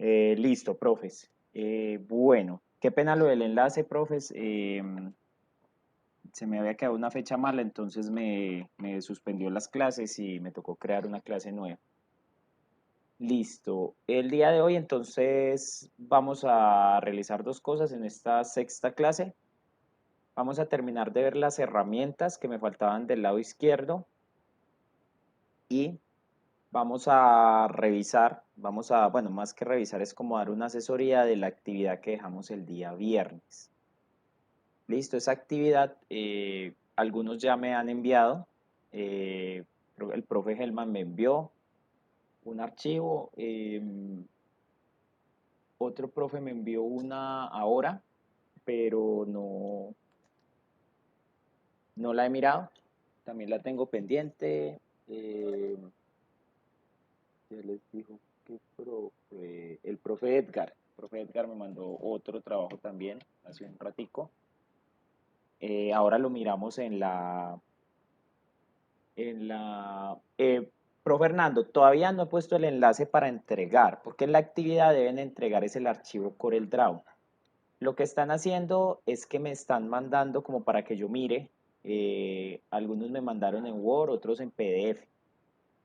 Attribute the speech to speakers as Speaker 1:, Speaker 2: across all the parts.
Speaker 1: Listo, profes. Bueno, qué pena lo del enlace, profes. Se me había quedado una fecha mala, entonces me suspendió las clases y me tocó crear una clase nueva. Listo. El día de hoy entonces vamos a realizar dos cosas en esta sexta clase. Vamos a terminar de ver las herramientas que me faltaban del lado izquierdo y vamos a revisar, bueno, más que revisar es como dar una asesoría de la actividad que dejamos el día viernes. Listo, esa actividad, algunos ya me han enviado, el profe Helman me envió un archivo, otro profe me envió una ahora, pero no la he mirado, también la tengo pendiente. Ya les dijo que el profe Edgar me mandó otro trabajo también hace un ratico. Ahora lo miramos profe Fernando, todavía no he puesto el enlace para entregar, porque en la actividad deben entregar es el archivo CorelDRAW. Lo que están haciendo es que me están mandando como para que yo mire, algunos me mandaron en Word, otros en PDF,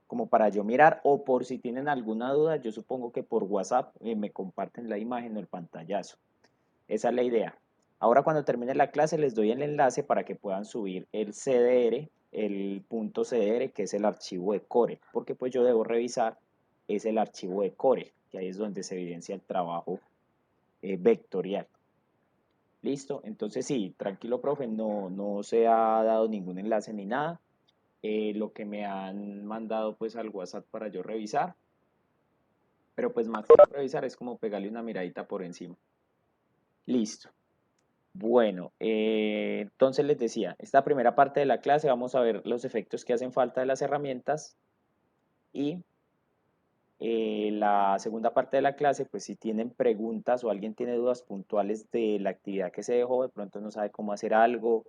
Speaker 1: como para yo mirar, o por si tienen alguna duda, yo supongo que por WhatsApp me comparten la imagen o el pantallazo. Esa es la idea. Ahora cuando termine la clase les doy el enlace para que puedan subir el CDR, el punto CDR, que es el archivo de Corel, porque pues yo debo revisar es el archivo de Corel, que ahí es donde se evidencia el trabajo vectorial. Listo, entonces sí, tranquilo profe, no se ha dado ningún enlace ni nada. Lo que me han mandado pues al WhatsApp para yo revisar, pero pues más que revisar es como pegarle una miradita por encima. Listo. Bueno, entonces les decía, esta primera parte de la clase vamos a ver los efectos que hacen falta de las herramientas y la segunda parte de la clase, pues si tienen preguntas o alguien tiene dudas puntuales de la actividad que se dejó, de pronto no sabe cómo hacer algo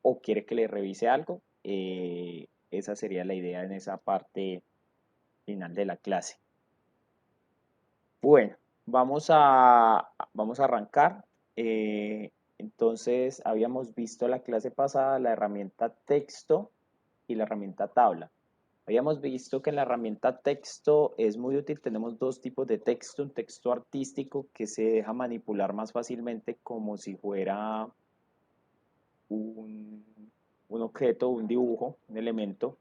Speaker 1: o quiere que le revise algo, esa sería la idea en esa parte final de la clase. Bueno, vamos a arrancar. Entonces, habíamos visto la clase pasada la herramienta texto y la herramienta tabla. Habíamos visto que en la herramienta texto es muy útil. Tenemos dos tipos de texto, un texto artístico que se deja manipular más fácilmente como si fuera un, un objeto, un dibujo, un elemento,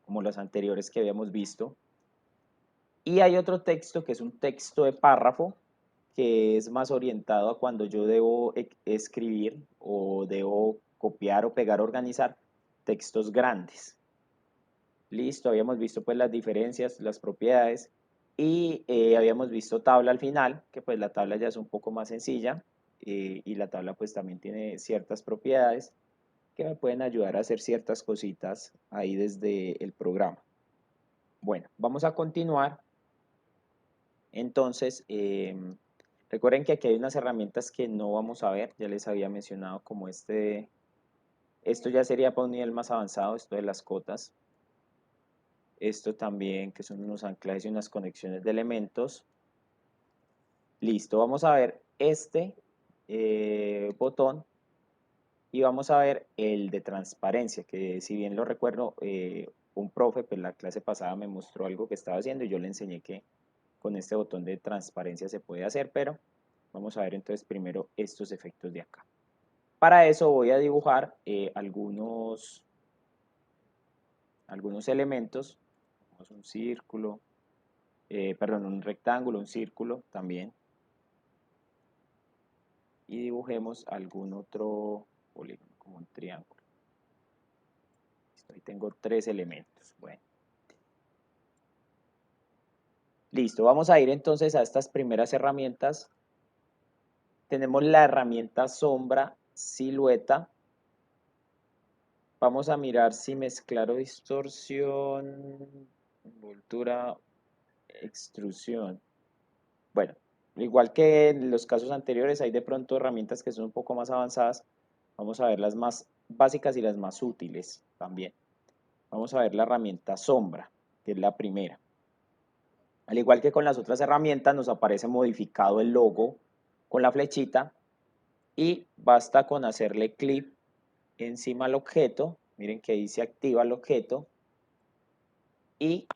Speaker 1: como los anteriores que habíamos visto. Y hay otro texto que es un texto de párrafo, que es más orientado a cuando yo debo escribir o debo copiar o pegar, organizar textos grandes. Listo, habíamos visto pues las diferencias, las propiedades y habíamos visto tabla al final, que pues la tabla ya es un poco más sencilla y la tabla pues también tiene ciertas propiedades que me pueden ayudar a hacer ciertas cositas ahí desde el programa. Bueno, vamos a continuar. Entonces, recuerden que aquí hay unas herramientas que no vamos a ver, ya les había mencionado como esto ya sería para un nivel más avanzado, esto de las cotas. Esto también, que son unos anclajes y unas conexiones de elementos. Listo, vamos a ver este botón y vamos a ver el de transparencia, que si bien lo recuerdo, un profe, pues la clase pasada me mostró algo que estaba haciendo y yo le enseñé que con este botón de transparencia se puede hacer, pero vamos a ver entonces primero estos efectos de acá. Para eso voy a dibujar algunos elementos, un círculo, perdón, un rectángulo, un círculo también, y dibujemos algún otro polígono, como un triángulo. Listo, ahí tengo tres elementos. Bueno, listo, vamos a ir entonces a estas primeras herramientas. Tenemos la herramienta sombra, silueta. Vamos a mirar si mezclar o distorsión, envoltura, extrusión. Bueno, igual que en los casos anteriores, hay de pronto herramientas que son un poco más avanzadas. Vamos a ver las más básicas y las más útiles también. Vamos a ver la herramienta sombra, que es la primera. Al igual que con las otras herramientas, nos aparece modificado el logo con la flechita y basta con hacerle clic encima al objeto. Miren que ahí se activa el objeto y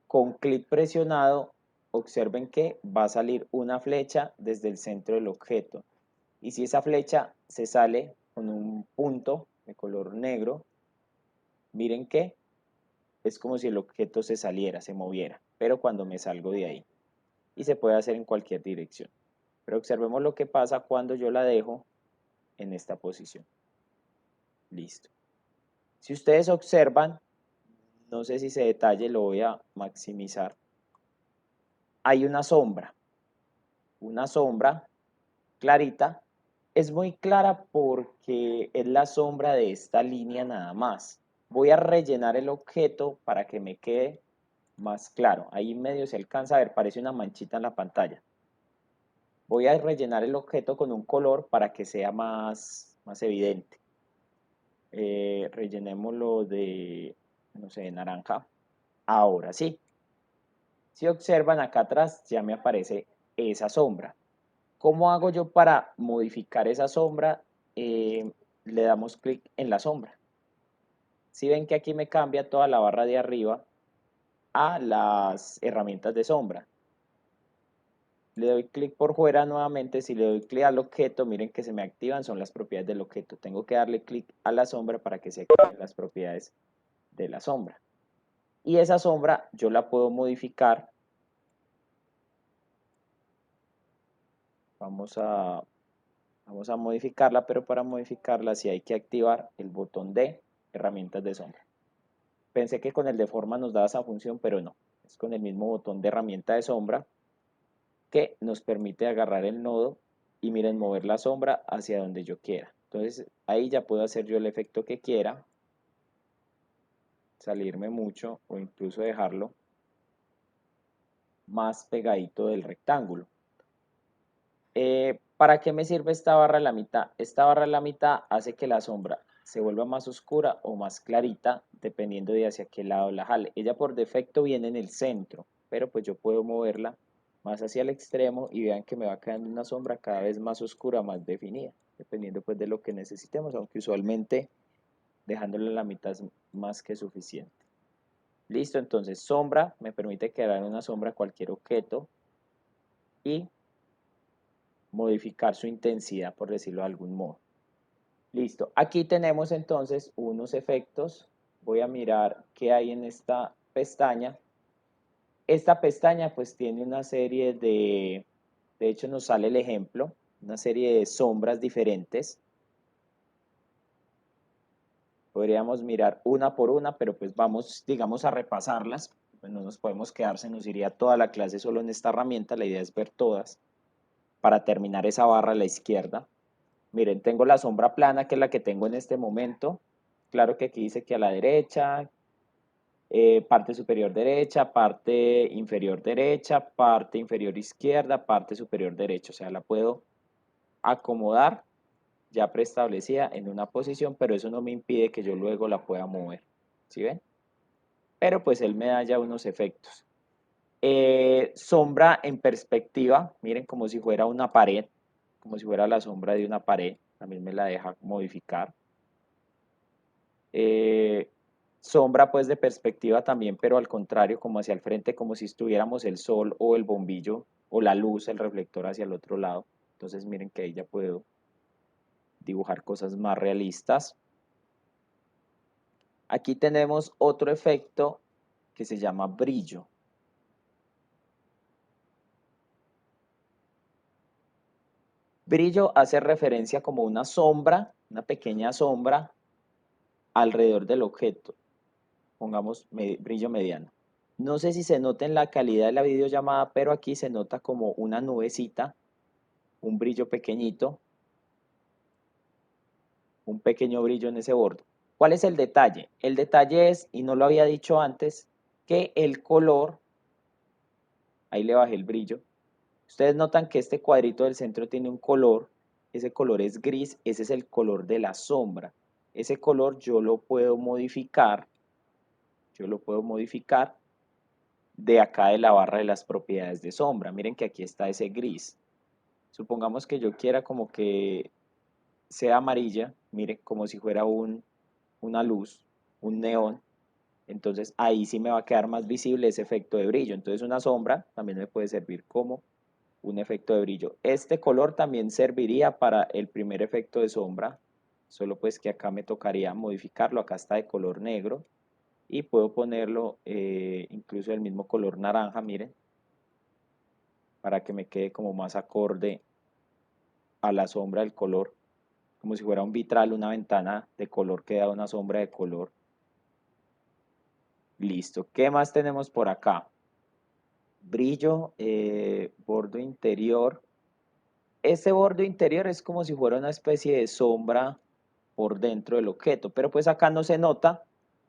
Speaker 1: con clic presionado, observen que va a salir una flecha desde el centro del objeto. Y si esa flecha se sale con un punto de color negro, miren que es como si el objeto se saliera, se moviera, pero cuando me salgo de ahí. Y se puede hacer en cualquier dirección. Pero observemos lo que pasa cuando yo la dejo en esta posición. Listo. Si ustedes observan, no sé si se detalle, lo voy a maximizar. Hay una sombra clarita. Es muy clara porque es la sombra de esta línea nada más. Voy a rellenar el objeto para que me quede más claro. Ahí en medio se alcanza a ver, parece una manchita en la pantalla. Voy a rellenar el objeto con un color para que sea más evidente. Rellenémoslo de, no sé, de naranja. Ahora sí. Si observan acá atrás ya me aparece esa sombra. ¿Cómo hago yo para modificar esa sombra? Le damos clic en la sombra. Si ven que aquí me cambia toda la barra de arriba a las herramientas de sombra. Le doy clic por fuera nuevamente. Si le doy clic al objeto, miren que se me activan, son las propiedades del objeto. Tengo que darle clic a la sombra para que se activen las propiedades de la sombra. Y esa sombra yo la puedo modificar. Vamos a modificarla, pero para modificarla sí hay que activar el botón de herramientas de sombra. Pensé que con el de forma nos daba esa función, pero no. Es con el mismo botón de herramienta de sombra que nos permite agarrar el nodo y miren, mover la sombra hacia donde yo quiera. Entonces ahí ya puedo hacer yo el efecto que quiera, salirme mucho o incluso dejarlo más pegadito del rectángulo. ¿Para qué me sirve esta barra a la mitad? Esta barra a la mitad hace que la sombra se vuelva más oscura o más clarita dependiendo de hacia qué lado la jale. Ella por defecto viene en el centro, pero pues yo puedo moverla más hacia el extremo y vean que me va quedando una sombra cada vez más oscura, más definida, dependiendo pues de lo que necesitemos, aunque usualmente dejándola a la mitad es más que suficiente. Listo, entonces sombra me permite crear una sombra a cualquier objeto y modificar su intensidad, por decirlo de algún modo. Listo, aquí tenemos entonces unos efectos. Voy a mirar qué hay en esta pestaña. Esta pestaña pues tiene una serie de hecho nos sale el ejemplo, una serie de sombras diferentes. Podríamos mirar una por una, pero pues vamos, digamos, a repasarlas. Pues no nos podemos quedar, se nos iría toda la clase solo en esta herramienta. La idea es ver todas para terminar esa barra a la izquierda. Miren, tengo la sombra plana, que es la que tengo en este momento. Claro que aquí dice que a la derecha, parte superior derecha, parte inferior derecha, parte inferior izquierda, parte superior derecha. O sea, la puedo acomodar ya preestablecida en una posición, pero eso no me impide que yo luego la pueda mover. ¿Sí ven? Pero pues él me da ya unos efectos. Sombra en perspectiva, miren como si fuera una pared, como si fuera la sombra de una pared, también me la deja modificar. Sombra pues de perspectiva también, pero al contrario, como hacia el frente, como si estuviéramos el sol o el bombillo o la luz, el reflector hacia el otro lado. Entonces miren que ahí ya puedo dibujar cosas más realistas. Aquí tenemos otro efecto que se llama brillo. Brillo hace referencia como una sombra, una pequeña sombra alrededor del objeto. Pongamos brillo mediano. No sé si se nota en la calidad de la videollamada, pero aquí se nota como una nubecita, un brillo pequeñito, un pequeño brillo en ese borde. ¿Cuál es el detalle? El detalle es, y no lo había dicho antes, que el color, ahí le bajé el brillo, ustedes notan que este cuadrito del centro tiene un color, ese color es gris, ese es el color de la sombra. Ese color yo lo puedo modificar de acá de la barra de las propiedades de sombra. Miren que aquí está ese gris. Supongamos que yo quiera como que sea amarilla, miren, como si fuera una luz, un neón. Entonces ahí sí me va a quedar más visible ese efecto de brillo. Entonces una sombra también me puede servir como un efecto de brillo. Este color también serviría para el primer efecto de sombra, solo pues que acá me tocaría modificarlo. Acá está de color negro y puedo ponerlo incluso del mismo color naranja, miren, para que me quede como más acorde a la sombra del color, como si fuera un vitral, una ventana de color que da una sombra de color. Listo. ¿Qué más tenemos por acá? Brillo, bordo interior. Este borde interior es como si fuera una especie de sombra por dentro del objeto, pero pues acá no se nota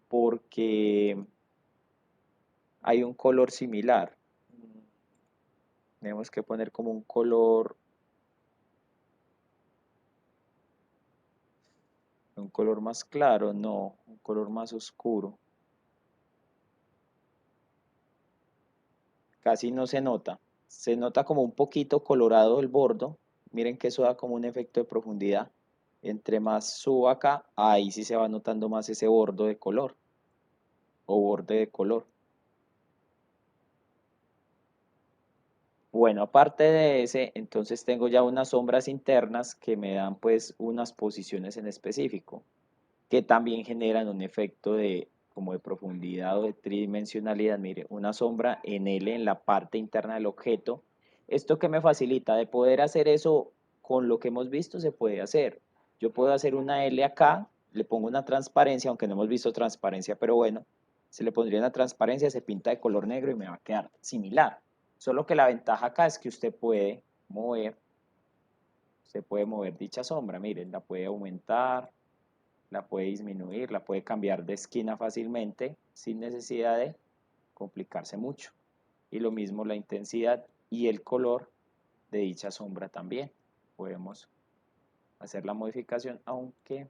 Speaker 1: porque hay un color similar. Tenemos que poner como un color más claro, no, un color más oscuro. Casi no se nota como un poquito colorado el bordo. Miren que eso da como un efecto de profundidad. Entre más subo acá, ahí sí se va notando más ese bordo de color o borde de color. Bueno, aparte de ese, entonces tengo ya unas sombras internas que me dan pues unas posiciones en específico, que también generan un efecto de como de profundidad o de tridimensionalidad. Mire, una sombra en L en la parte interna del objeto. Esto que me facilita de poder hacer eso con lo que hemos visto se puede hacer. Yo puedo hacer una L acá, le pongo una transparencia, aunque no hemos visto transparencia, pero bueno, se le pondría una transparencia, se pinta de color negro y me va a quedar similar. Solo que la ventaja acá es que usted puede mover dicha sombra, miren, la puede aumentar, la puede disminuir, la puede cambiar de esquina fácilmente sin necesidad de complicarse mucho. Y lo mismo la intensidad y el color de dicha sombra también. Podemos hacer la modificación, aunque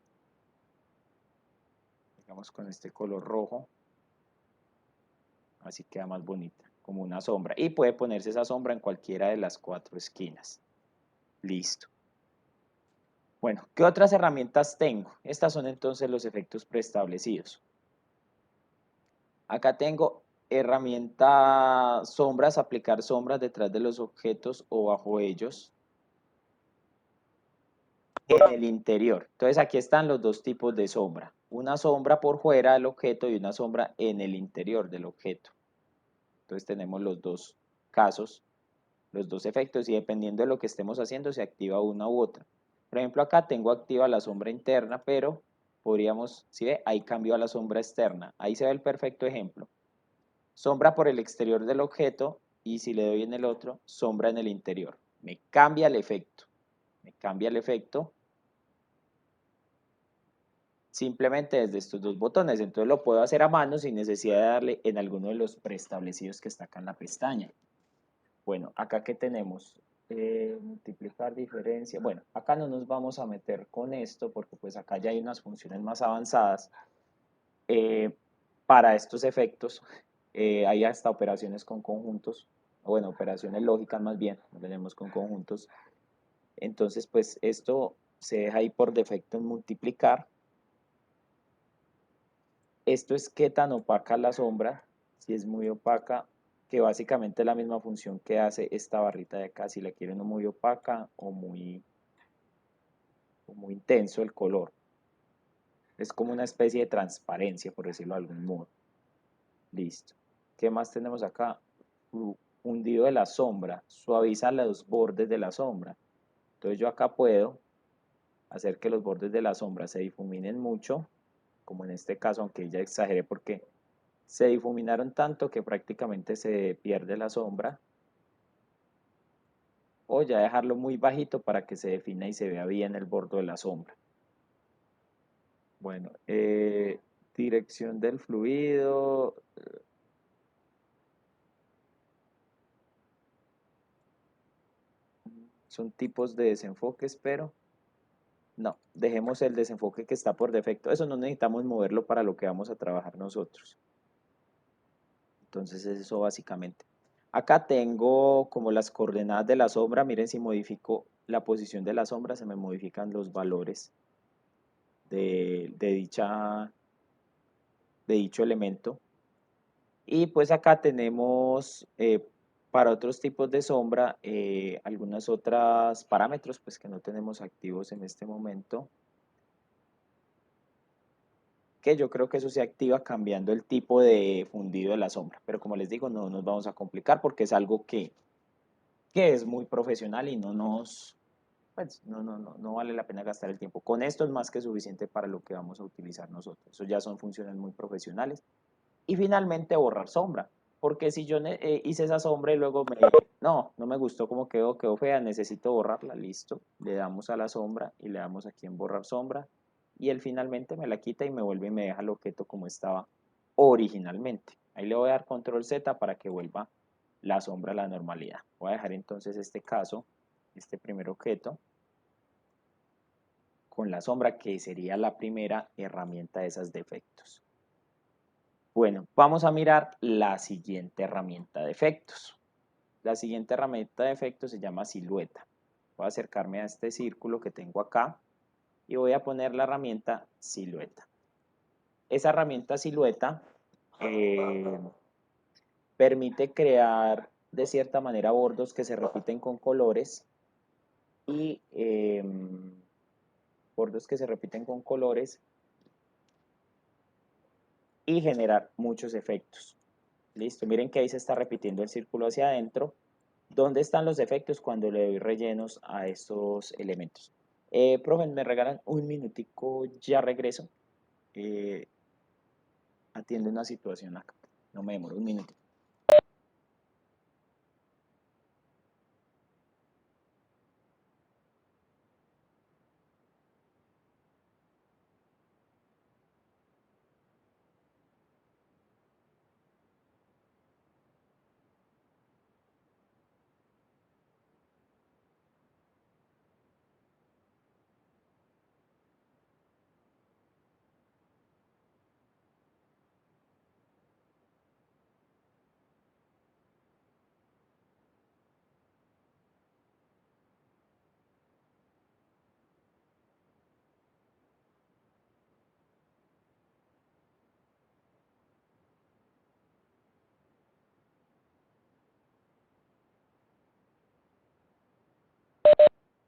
Speaker 1: digamos con este color rojo, así queda más bonita, como una sombra. Y puede ponerse esa sombra en cualquiera de las 4 esquinas. Listo. Bueno, ¿qué otras herramientas tengo? Estas son entonces los efectos preestablecidos. Acá tengo herramienta sombras, aplicar sombras detrás de los objetos o bajo ellos en el interior. Entonces aquí están los dos tipos de sombra. Una sombra por fuera del objeto y una sombra en el interior del objeto. Entonces tenemos los dos casos, los dos efectos y dependiendo de lo que estemos haciendo se activa una u otra. Por ejemplo acá tengo activa la sombra interna, pero podríamos, si ve, ahí cambió a la sombra externa. Ahí se ve el perfecto ejemplo. Sombra por el exterior del objeto y si le doy en el otro, sombra en el interior. Me cambia el efecto. Me cambia el efecto simplemente desde estos dos botones. Entonces lo puedo hacer a mano sin necesidad de darle en alguno de los preestablecidos que está acá en la pestaña. Bueno, acá que tenemos multiplicar diferencia. Bueno, acá no nos vamos a meter con esto porque pues acá ya hay unas funciones más avanzadas para estos efectos. Hay hasta operaciones con conjuntos, o bueno, operaciones lógicas más bien, no tenemos con conjuntos. Entonces pues esto se deja ahí por defecto en multiplicar. Esto es qué tan opaca la sombra, si es muy opaca, que básicamente es la misma función que hace esta barrita de acá, si la quieren muy opaca o muy intenso el color. Es como una especie de transparencia, por decirlo de algún modo. Listo. ¿Qué más tenemos acá? Hundido de la sombra, suaviza los bordes de la sombra. Entonces yo acá puedo hacer que los bordes de la sombra se difuminen mucho, como en este caso, aunque ya exageré porque se difuminaron tanto que prácticamente se pierde la sombra, o ya dejarlo muy bajito para que se defina y se vea bien el borde de la sombra. Bueno, dirección del fluido, son tipos de desenfoques, pero no, dejemos el desenfoque que está por defecto. Eso no necesitamos moverlo para lo que vamos a trabajar nosotros. Entonces eso básicamente. Acá tengo como las coordenadas de la sombra. Miren, si modifico la posición de la sombra, se me modifican los valores de dicho elemento. Y pues acá tenemos para otros tipos de sombra algunas otras parámetros pues que no tenemos activos en este momento, que yo creo que eso se activa cambiando el tipo de fundido de la sombra, pero como les digo, no nos vamos a complicar porque es algo que es muy profesional y pues, no vale la pena gastar el tiempo. Con esto es más que suficiente para lo que vamos a utilizar nosotros. Eso ya son funciones muy profesionales. Y finalmente borrar sombra, porque si yo hice esa sombra y luego no me gustó cómo quedó fea, necesito borrarla, listo. Le damos a la sombra y le damos aquí en borrar sombra y él finalmente me la quita y me vuelve y me deja el objeto como estaba originalmente. Ahí le voy a dar control Z para que vuelva la sombra a la normalidad. Voy a dejar entonces este caso, este primer objeto, con la sombra que sería la primera herramienta de esas defectos. Bueno, vamos a mirar la siguiente herramienta de efectos. La siguiente herramienta de efectos se llama silueta. Voy a acercarme a este círculo que tengo acá y voy a poner la herramienta silueta. Esa herramienta silueta permite crear de cierta manera bordos que se repiten con colores y bordos que se repiten con colores y generar muchos efectos. Listo, miren que ahí se está repitiendo el círculo hacia adentro. ¿Dónde están los efectos cuando le doy rellenos a estos elementos? Profe, me regalan un minutico, ya regreso. Eh, atiendo una situación acá. No me demoro, un minuto.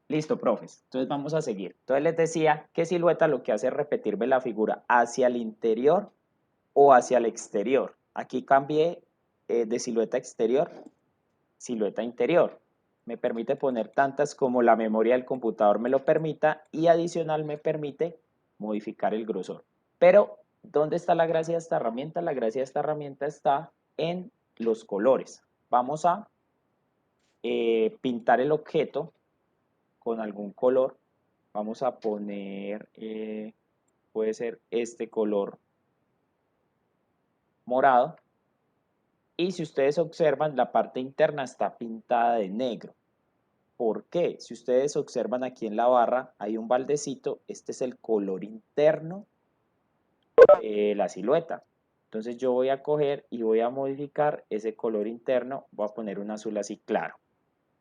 Speaker 1: Listo, profes. Entonces vamos a seguir. Entonces les decía que silueta lo que hace es repetirme la figura hacia el interior o hacia el exterior. Aquí cambié de silueta exterior, silueta interior. Me permite poner tantas como la memoria del computador me lo permita y adicional me permite modificar el grosor. Pero, ¿dónde está la gracia de esta herramienta? La gracia de esta herramienta está en los colores. Vamos a pintar el objeto con algún color. Vamos a poner, puede ser este color morado. Y si ustedes observan, la parte interna está pintada de negro. ¿Por qué? Si ustedes observan aquí en la barra, hay un baldecito. Este es el color interno de la silueta. Entonces yo voy a coger y voy a modificar ese color interno. Voy a poner un azul así claro.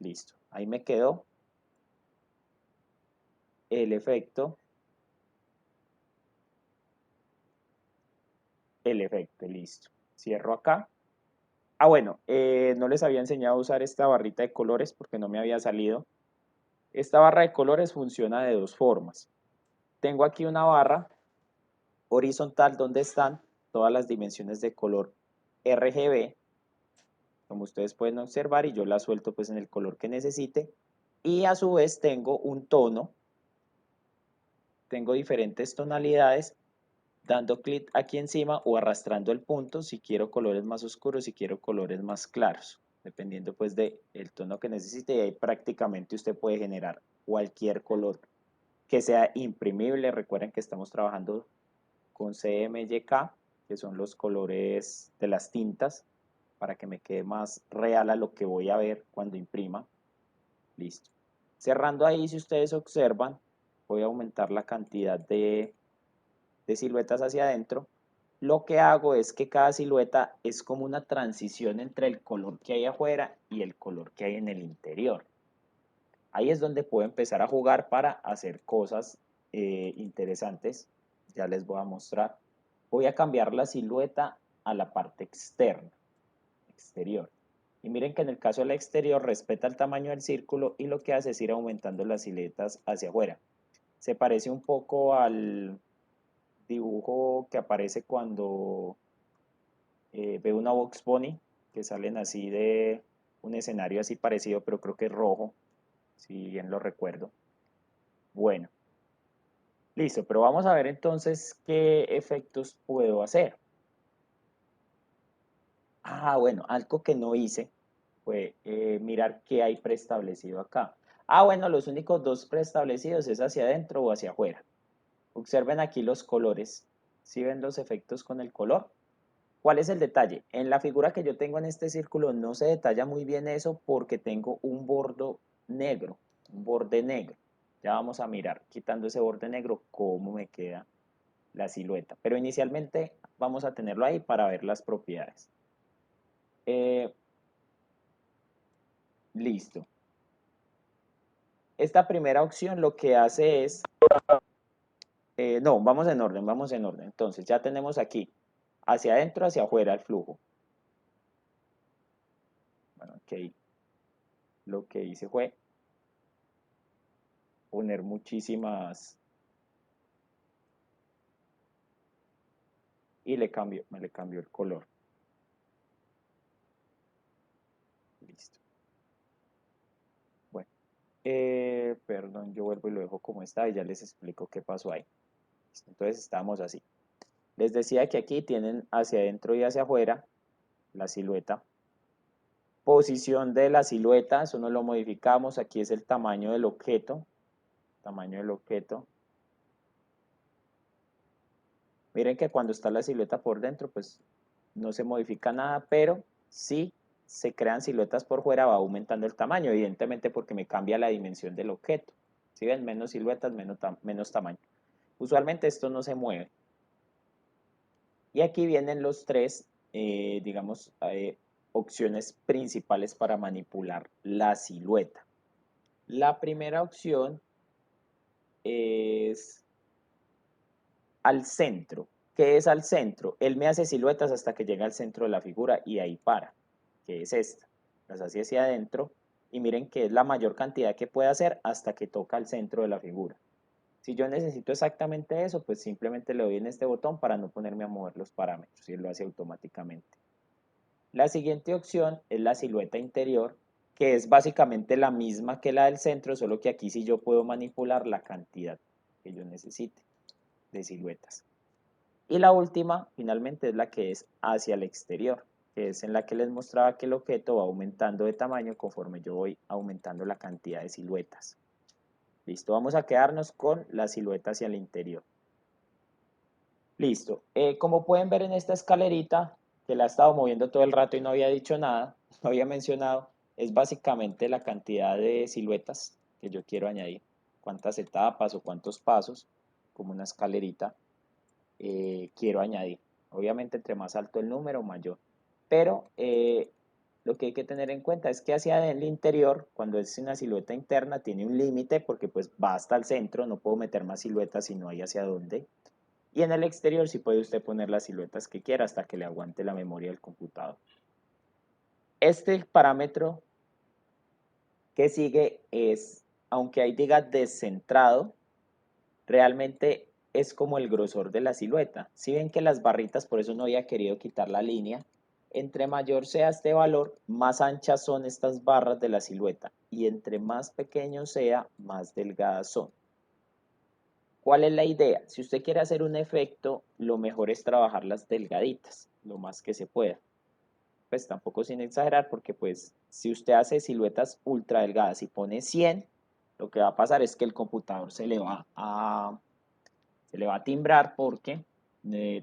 Speaker 1: Listo. Ahí me quedó el efecto. El efecto, listo. Cierro acá. Ah, bueno, no les había enseñado a usar esta barrita de colores porque no me había salido. Esta barra de colores funciona de dos formas. Tengo aquí una barra horizontal donde están todas las dimensiones de color RGB, como ustedes pueden observar, y yo la suelto pues en el color que necesite. Y a su vez tengo un tono, tengo diferentes tonalidades, dando clic aquí encima o arrastrando el punto si quiero colores más oscuros, si quiero colores más claros, dependiendo pues del tono que necesite, y ahí prácticamente usted puede generar cualquier color que sea imprimible. Recuerden que estamos trabajando con CMYK, que son los colores de las tintas, para que me quede más real a lo que voy a ver cuando imprima. Listo. Cerrando ahí, si ustedes observan, voy a aumentar la cantidad de siluetas hacia adentro. lo que hago es que cada silueta es como una transición entre el color que hay afuera y el color que hay en el interior. Ahí es donde puedo empezar a jugar para hacer cosas interesantes. Ya les voy a mostrar. Voy a cambiar la silueta a la parte externa, exterior. Y miren que en el caso del exterior respeta el tamaño del círculo y lo que hace es ir aumentando las siluetas hacia afuera. Se parece un poco al dibujo que aparece cuando ve una Box Bunny, que salen así de un escenario así parecido, pero creo que es rojo, si bien lo recuerdo. Bueno, listo, pero vamos a ver entonces qué efectos puedo hacer. Bueno, algo que no hice fue mirar qué hay preestablecido acá. Bueno, los únicos dos preestablecidos es hacia adentro o hacia afuera. Observen aquí los colores. ¿Sí ven los efectos con el color? ¿Cuál es el detalle? En la figura que yo tengo en este círculo no se detalla muy bien eso porque tengo un borde negro, un borde negro. Ya vamos a mirar, quitando ese borde negro, cómo me queda la silueta. Pero inicialmente vamos a tenerlo ahí para ver las propiedades. Eh, listo. Esta primera opción lo que hace es, no, vamos en orden, vamos en orden. Entonces ya tenemos aquí hacia adentro, hacia afuera el flujo. Bueno, ok, lo que hice fue poner muchísimas y me le cambio el color. Listo. Bueno, perdón, yo vuelvo y lo dejo como está y ya les explico qué pasó ahí. Entonces estamos así. Les decía que aquí tienen hacia adentro y hacia afuera la silueta. Posición de la silueta, eso no lo modificamos. Aquí es el tamaño del objeto. Tamaño del objeto. Miren que cuando está la silueta por dentro, pues no se modifica nada, pero sí se crean siluetas por fuera, va aumentando el tamaño, evidentemente porque me cambia la dimensión del objeto. Si ven, menos siluetas, menos tamaño. Usualmente esto no se mueve. Y aquí vienen los tres, digamos, opciones principales para manipular la silueta. La primera opción es al centro. ¿Qué es al centro? Él me hace siluetas hasta que llega al centro de la figura y ahí para, que es esta. Las hace hacia adentro y miren que es la mayor cantidad que puede hacer hasta que toca el centro de la figura. Si yo necesito exactamente eso, pues simplemente le doy en este botón para no ponerme a mover los parámetros y él lo hace automáticamente. La siguiente opción es la silueta interior, que es básicamente la misma que la del centro, solo que aquí sí yo puedo manipular la cantidad que yo necesite de siluetas. Y la última, finalmente, es la que es hacia el exterior, que es en la que les mostraba que el objeto va aumentando de tamaño conforme yo voy aumentando la cantidad de siluetas. Listo, vamos a quedarnos con la silueta hacia el interior. Listo, como pueden ver en esta escalerita, que la he estado moviendo todo el rato y no había dicho nada, no había mencionado, es básicamente la cantidad de siluetas que yo quiero añadir. Cuántas etapas o cuántos pasos, como una escalerita, quiero añadir. Obviamente entre más alto el número, mayor. Pero lo que hay que tener en cuenta es que hacia el interior, cuando es una silueta interna, tiene un límite porque pues va hasta el centro, no puedo meter más siluetas si no hay hacia dónde. Y en el exterior sí puede usted poner las siluetas que quiera hasta que le aguante la memoria del computador. Este parámetro que sigue es, aunque ahí diga descentrado, realmente es como el grosor de la silueta. Si ven que las barritas, por eso no había querido quitar la línea, entre mayor sea este valor, más anchas son estas barras de la silueta y entre más pequeño sea, más delgadas son. ¿Cuál es la idea? Si usted quiere hacer un efecto, lo mejor es trabajar las delgaditas, lo más que se pueda. Pues tampoco sin exagerar, porque pues si usted hace siluetas ultra delgadas y pone 100, lo que va a pasar es que el computador se le va a timbrar porque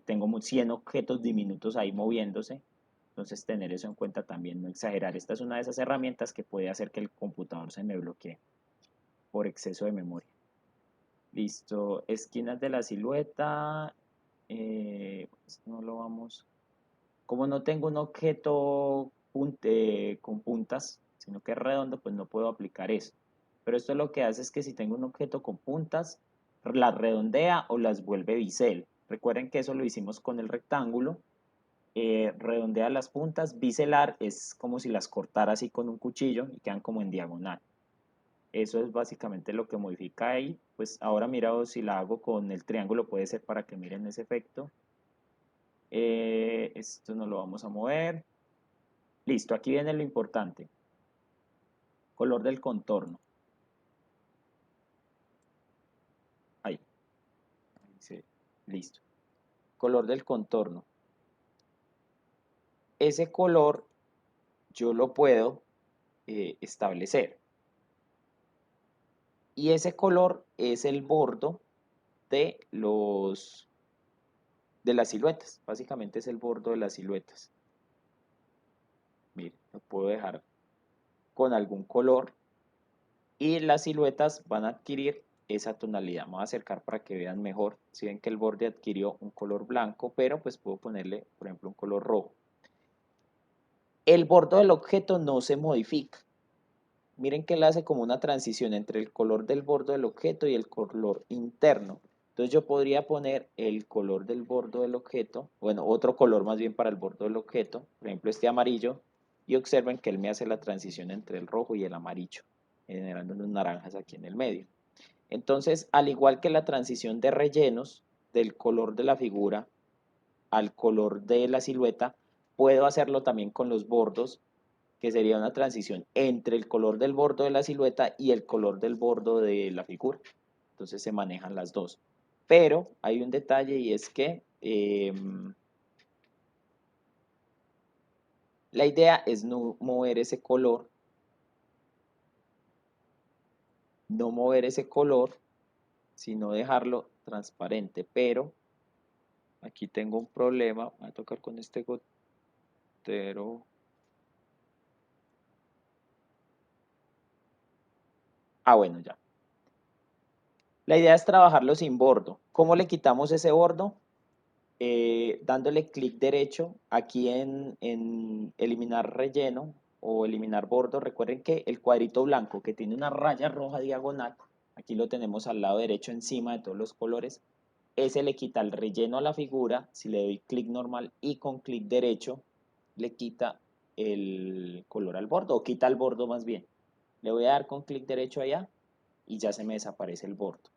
Speaker 1: tengo 100 objetos diminutos ahí moviéndose. Entonces tener eso en cuenta también, no exagerar. Esta es una de esas herramientas que puede hacer que el computador se me bloquee por exceso de memoria. Listo, esquinas de la silueta. Pues no lo vamos, como no tengo un objeto con puntas, sino que es redondo, pues no puedo aplicar eso. Pero esto lo que hace es que si tengo un objeto con puntas, las redondea o las vuelve bisel. Recuerden que eso lo hicimos con el rectángulo. Redondea las puntas, biselar es como si las cortara así con un cuchillo y quedan como en diagonal. Eso es básicamente lo que modifica ahí. Pues ahora mira si la hago con el triángulo, puede ser para que miren ese efecto. Esto no lo vamos a mover. Listo, aquí viene lo importante. Color del contorno. Ahí. Sí, listo. Color del contorno. Ese color yo lo puedo establecer. Y ese color es el bordo de las siluetas. Básicamente es el bordo de las siluetas. Miren, lo puedo dejar con algún color y las siluetas van a adquirir esa tonalidad. Me voy a acercar para que vean mejor. Si ven que el borde adquirió un color blanco, pero pues puedo ponerle, por ejemplo, un color rojo. El borde del objeto no se modifica. Miren que él hace como una transición entre el color del borde del objeto y el color interno. Entonces yo podría poner el color del borde del objeto, bueno, otro color más bien para el borde del objeto, por ejemplo este amarillo, y observen que él me hace la transición entre el rojo y el amarillo, generando unos naranjas aquí en el medio. Entonces, al igual que la transición de rellenos del color de la figura al color de la silueta, puedo hacerlo también con los bordos, que sería una transición entre el color del bordo de la silueta y el color del bordo de la figura. Entonces se manejan las dos. Pero hay un detalle y es que la idea es no mover ese color, sino dejarlo transparente. Pero aquí tengo un problema, voy a tocar con este gotero. Ah, bueno, ya. La idea es trabajarlo sin bordo. ¿Cómo le quitamos ese bordo? Dándole clic derecho aquí en eliminar relleno o eliminar bordo. Recuerden que el cuadrito blanco que tiene una raya roja diagonal, aquí lo tenemos al lado derecho encima de todos los colores, ese le quita el relleno a la figura. Si le doy clic normal y con clic derecho le quita el color al bordo, o quita el bordo más bien. Le voy a dar con clic derecho allá y ya se me desaparece el bordo.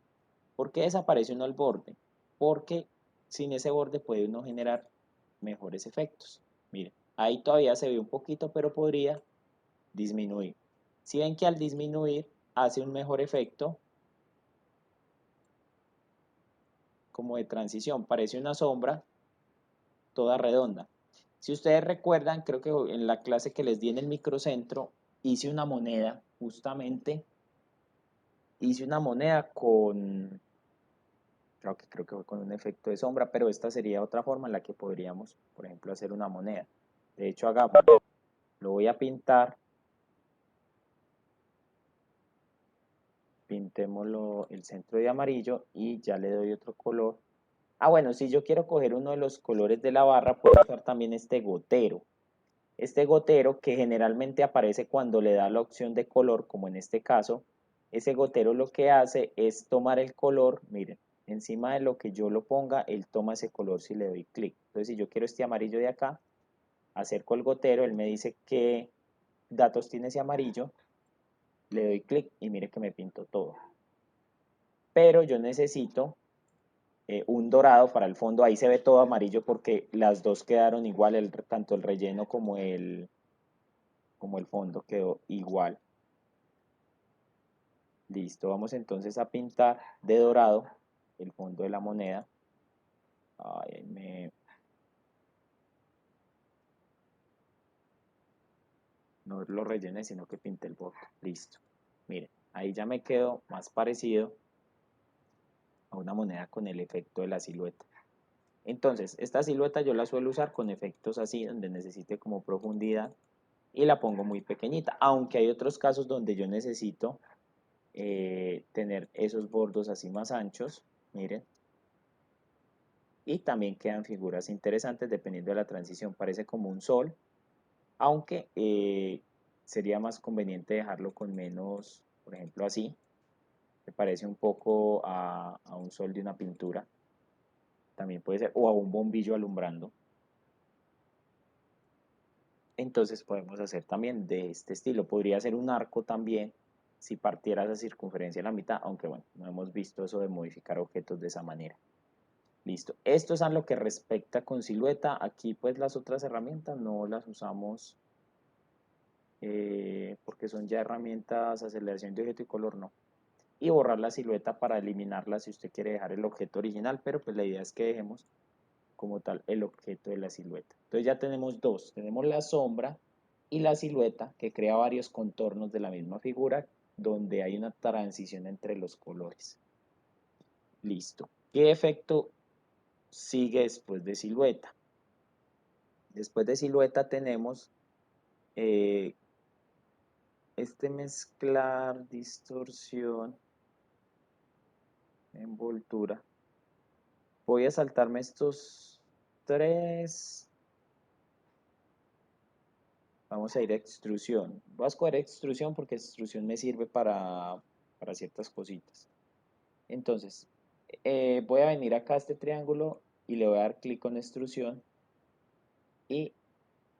Speaker 1: ¿Por qué desaparece uno el borde? Porque sin ese borde puede uno generar mejores efectos. Miren, ahí todavía se ve un poquito, pero podría disminuir. Si ven que al disminuir hace un mejor efecto como de transición, parece una sombra toda redonda. Si ustedes recuerdan, creo que en la clase que les di en el microcentro, hice una moneda, justamente, hice una moneda con, creo que fue con un efecto de sombra, pero esta sería otra forma en la que podríamos, por ejemplo, hacer una moneda. De hecho, hagámoslo. Lo voy a pintar. Pintémoslo el centro de amarillo y ya le doy otro color. Ah, bueno, si yo quiero coger uno de los colores de la barra, puedo usar también este gotero. Este gotero que generalmente aparece cuando le da la opción de color, como en este caso, ese gotero lo que hace es tomar el color, miren, encima de lo que yo lo ponga, él toma ese color si le doy clic. Entonces, si yo quiero este amarillo de acá, acerco el gotero, él me dice qué datos tiene ese amarillo, le doy clic y mire que me pinto todo. Pero yo necesito un dorado para el fondo, ahí se ve todo amarillo porque las dos quedaron igual, tanto el relleno como el fondo quedó igual. Listo, vamos entonces a pintar de dorado el fondo de la moneda. Ay, no lo rellené, sino que pinté el borde. Listo. Miren, ahí ya me quedó más parecido a una moneda con el efecto de la silueta. Entonces, esta silueta yo la suelo usar con efectos así, donde necesite como profundidad, y la pongo muy pequeñita, aunque hay otros casos donde yo necesito tener esos bordos así más anchos. Miren, y también quedan figuras interesantes dependiendo de la transición. Parece como un sol, aunque sería más conveniente dejarlo con menos, por ejemplo así, que parece un poco a un sol de una pintura, también puede ser, o a un bombillo alumbrando. Entonces podemos hacer también de este estilo. Podría ser un arco también si partiera esa circunferencia a la mitad, aunque bueno, no hemos visto eso de modificar objetos de esa manera. Listo. Esto es a lo que respecta con silueta. Aquí pues las otras herramientas no las usamos porque son ya herramientas aceleración de objeto y color, no. Y borrar la silueta para eliminarla si usted quiere dejar el objeto original, pero pues la idea es que dejemos como tal el objeto de la silueta. Entonces ya tenemos dos, tenemos la sombra y la silueta que crea varios contornos de la misma figura donde hay una transición entre los colores. Listo. ¿Qué efecto sigue después de silueta? Después de silueta tenemos eh, este mezclar, distorsión, envoltura. Voy a saltarme estos tres. Vamos a ir a extrusión. Voy a escoger extrusión porque extrusión me sirve para ciertas cositas. Entonces, voy a venir acá a este triángulo y le voy a dar clic con extrusión y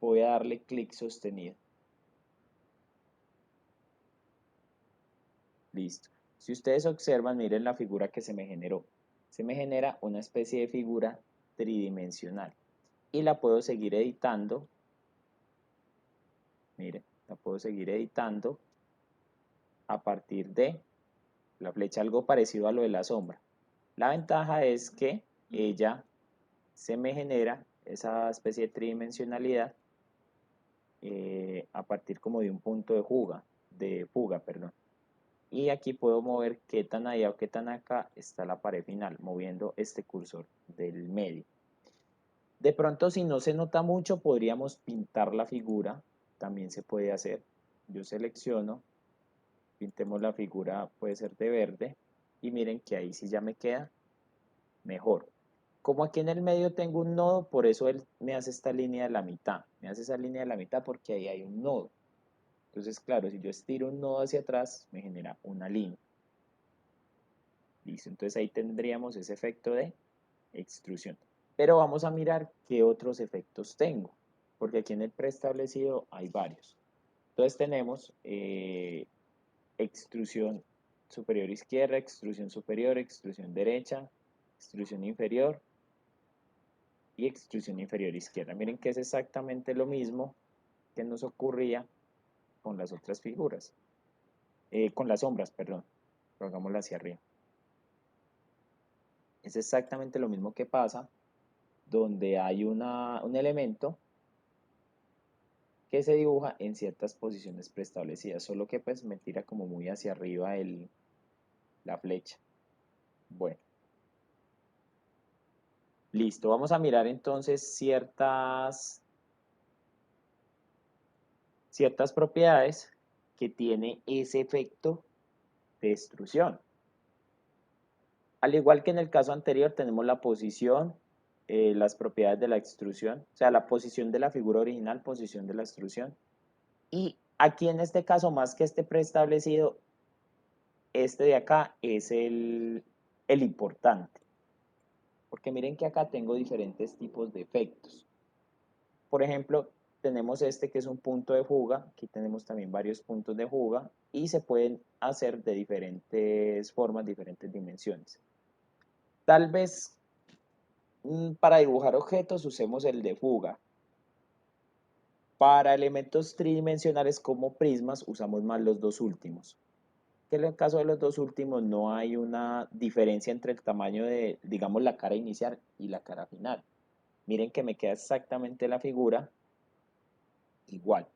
Speaker 1: voy a darle clic sostenido. Listo. Si ustedes observan, miren la figura que se me generó. Se me genera una especie de figura tridimensional y la puedo seguir editando. Miren, la puedo seguir editando a partir de la flecha, algo parecido a lo de la sombra. La ventaja es que ella se me genera esa especie de tridimensionalidad a partir como de un punto de fuga, perdón. Y aquí puedo mover qué tan allá o qué tan acá está la pared final, moviendo este cursor del medio. De pronto, si no se nota mucho, podríamos pintar la figura, también se puede hacer. Yo selecciono, pintemos la figura, puede ser de verde, y miren que ahí sí ya me queda mejor. Como aquí en el medio tengo un nodo, por eso él me hace esta línea de la mitad. Me hace esa línea de la mitad porque ahí hay un nodo. Entonces, claro, si yo estiro un nodo hacia atrás, me genera una línea. Listo, entonces ahí tendríamos ese efecto de extrusión. Pero vamos a mirar qué otros efectos tengo, porque aquí en el preestablecido hay varios. Entonces tenemos extrusión superior izquierda, extrusión superior, extrusión derecha, extrusión inferior, y extrusión inferior izquierda. Miren que es exactamente lo mismo que nos ocurría con las otras figuras, con las sombras, perdón, hagámoslo hacia arriba. Es exactamente lo mismo que pasa donde hay un elemento que se dibuja en ciertas posiciones preestablecidas, solo que pues me tira como muy hacia arriba la flecha. Bueno, listo, vamos a mirar entonces ciertas propiedades que tiene ese efecto de extrusión. Al igual que en el caso anterior, tenemos la posición, las propiedades de la extrusión, o sea, la posición de la figura original, posición de la extrusión. Y aquí en este caso, más que este preestablecido, este de acá es el importante. Porque miren que acá tengo diferentes tipos de efectos. Por ejemplo, tenemos este que es un punto de fuga, aquí tenemos también varios puntos de fuga y se pueden hacer de diferentes formas, diferentes dimensiones. Tal vez para dibujar objetos usemos el de fuga. Para elementos tridimensionales como prismas usamos más los dos últimos. Que en el caso de los dos últimos no hay una diferencia entre el tamaño de, digamos, la cara inicial y la cara final. Miren que me queda exactamente la figura igual.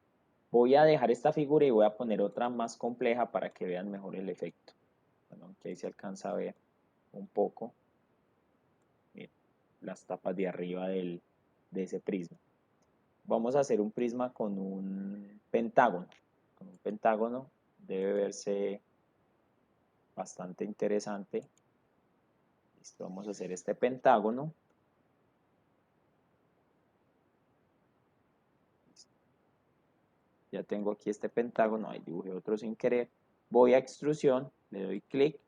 Speaker 1: Voy a dejar esta figura y voy a poner otra más compleja para que vean mejor el efecto. Bueno, aunque ahí se alcanza a ver un poco. Miren, las tapas de arriba de ese prisma. Vamos a hacer un prisma con un pentágono. Con un pentágono debe verse bastante interesante. Listo, vamos a hacer este pentágono. Ya tengo aquí este pentágono, ahí dibujé otro sin querer. Voy a extrusión, le doy clic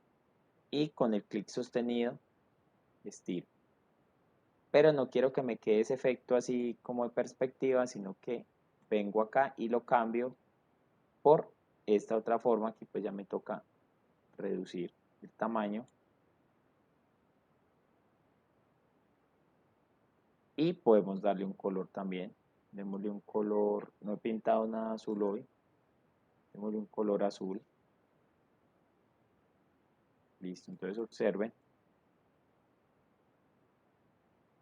Speaker 1: y con el clic sostenido estiro. Pero no quiero que me quede ese efecto así como de perspectiva, sino que vengo acá y lo cambio por esta otra forma. Aquí pues ya me toca reducir el tamaño. Y podemos darle un color también. Démosle un color, no he pintado nada azul hoy. Démosle un color azul. Listo, entonces observen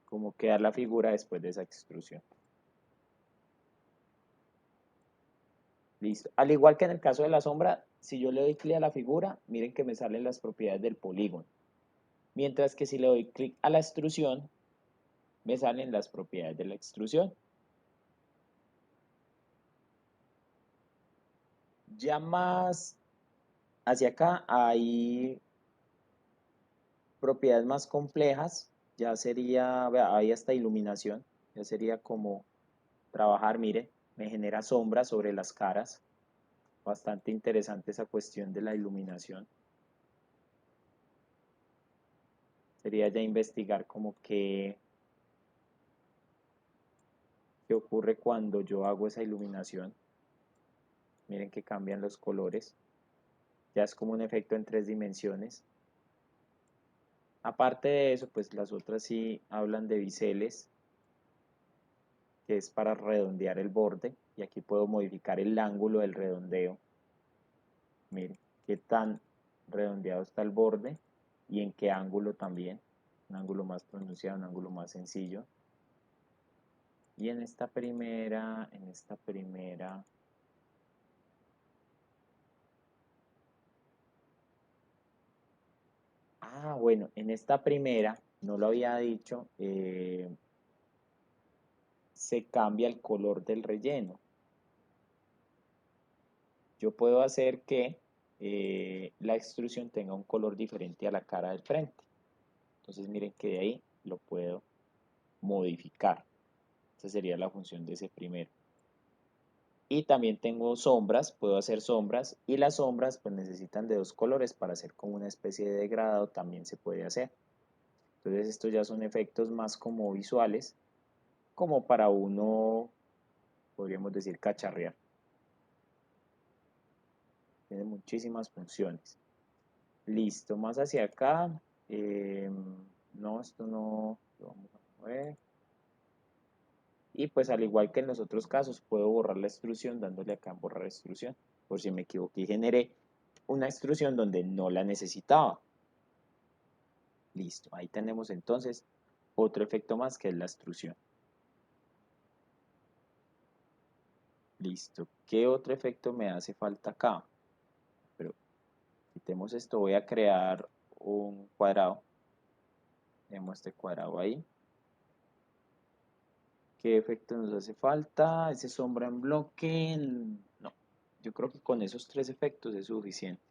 Speaker 1: cómo queda la figura después de esa extrusión. Listo. Al igual que en el caso de la sombra, si yo le doy clic a la figura, miren que me salen las propiedades del polígono. Mientras que si le doy clic a la extrusión, me salen las propiedades de la extrusión. Ya más hacia acá hay propiedades más complejas, ya sería, vea, hay hasta iluminación, ya sería como trabajar, mire, me genera sombras sobre las caras, bastante interesante esa cuestión de la iluminación. Sería ya investigar como qué ocurre cuando yo hago esa iluminación. Miren que cambian los colores, ya es como un efecto en 3 dimensiones. Aparte de eso, pues las otras sí hablan de biseles, que es para redondear el borde, y aquí puedo modificar el ángulo del redondeo. Miren qué tan redondeado está el borde y en qué ángulo también. Un ángulo más pronunciado, un ángulo más sencillo. Y en esta primera, bueno, en esta primera, no lo había dicho, se cambia el color del relleno. Yo puedo hacer que la extrusión tenga un color diferente a la cara del frente. Entonces miren que de ahí lo puedo modificar. Esa sería la función de ese primero. Y también tengo sombras, puedo hacer sombras y las sombras pues necesitan de 2 colores para hacer como una especie de degradado, también se puede hacer. Entonces estos ya son efectos más como visuales, como para uno, podríamos decir, cacharrear. Tiene muchísimas funciones. Listo, más hacia acá. eh, no, esto no lo vamos a mover. Y pues al igual que en los otros casos, puedo borrar la extrusión dándole acá en borrar extrusión. Por si me equivoqué y generé una extrusión donde no la necesitaba. Listo, ahí tenemos entonces otro efecto más que es la extrusión. Listo, ¿qué otro efecto me hace falta acá? Pero quitemos esto, voy a crear un cuadrado. Tenemos este cuadrado ahí. ¿Qué efecto nos hace falta? Ese sombra en bloque. No, yo creo que con esos 3 efectos es suficiente.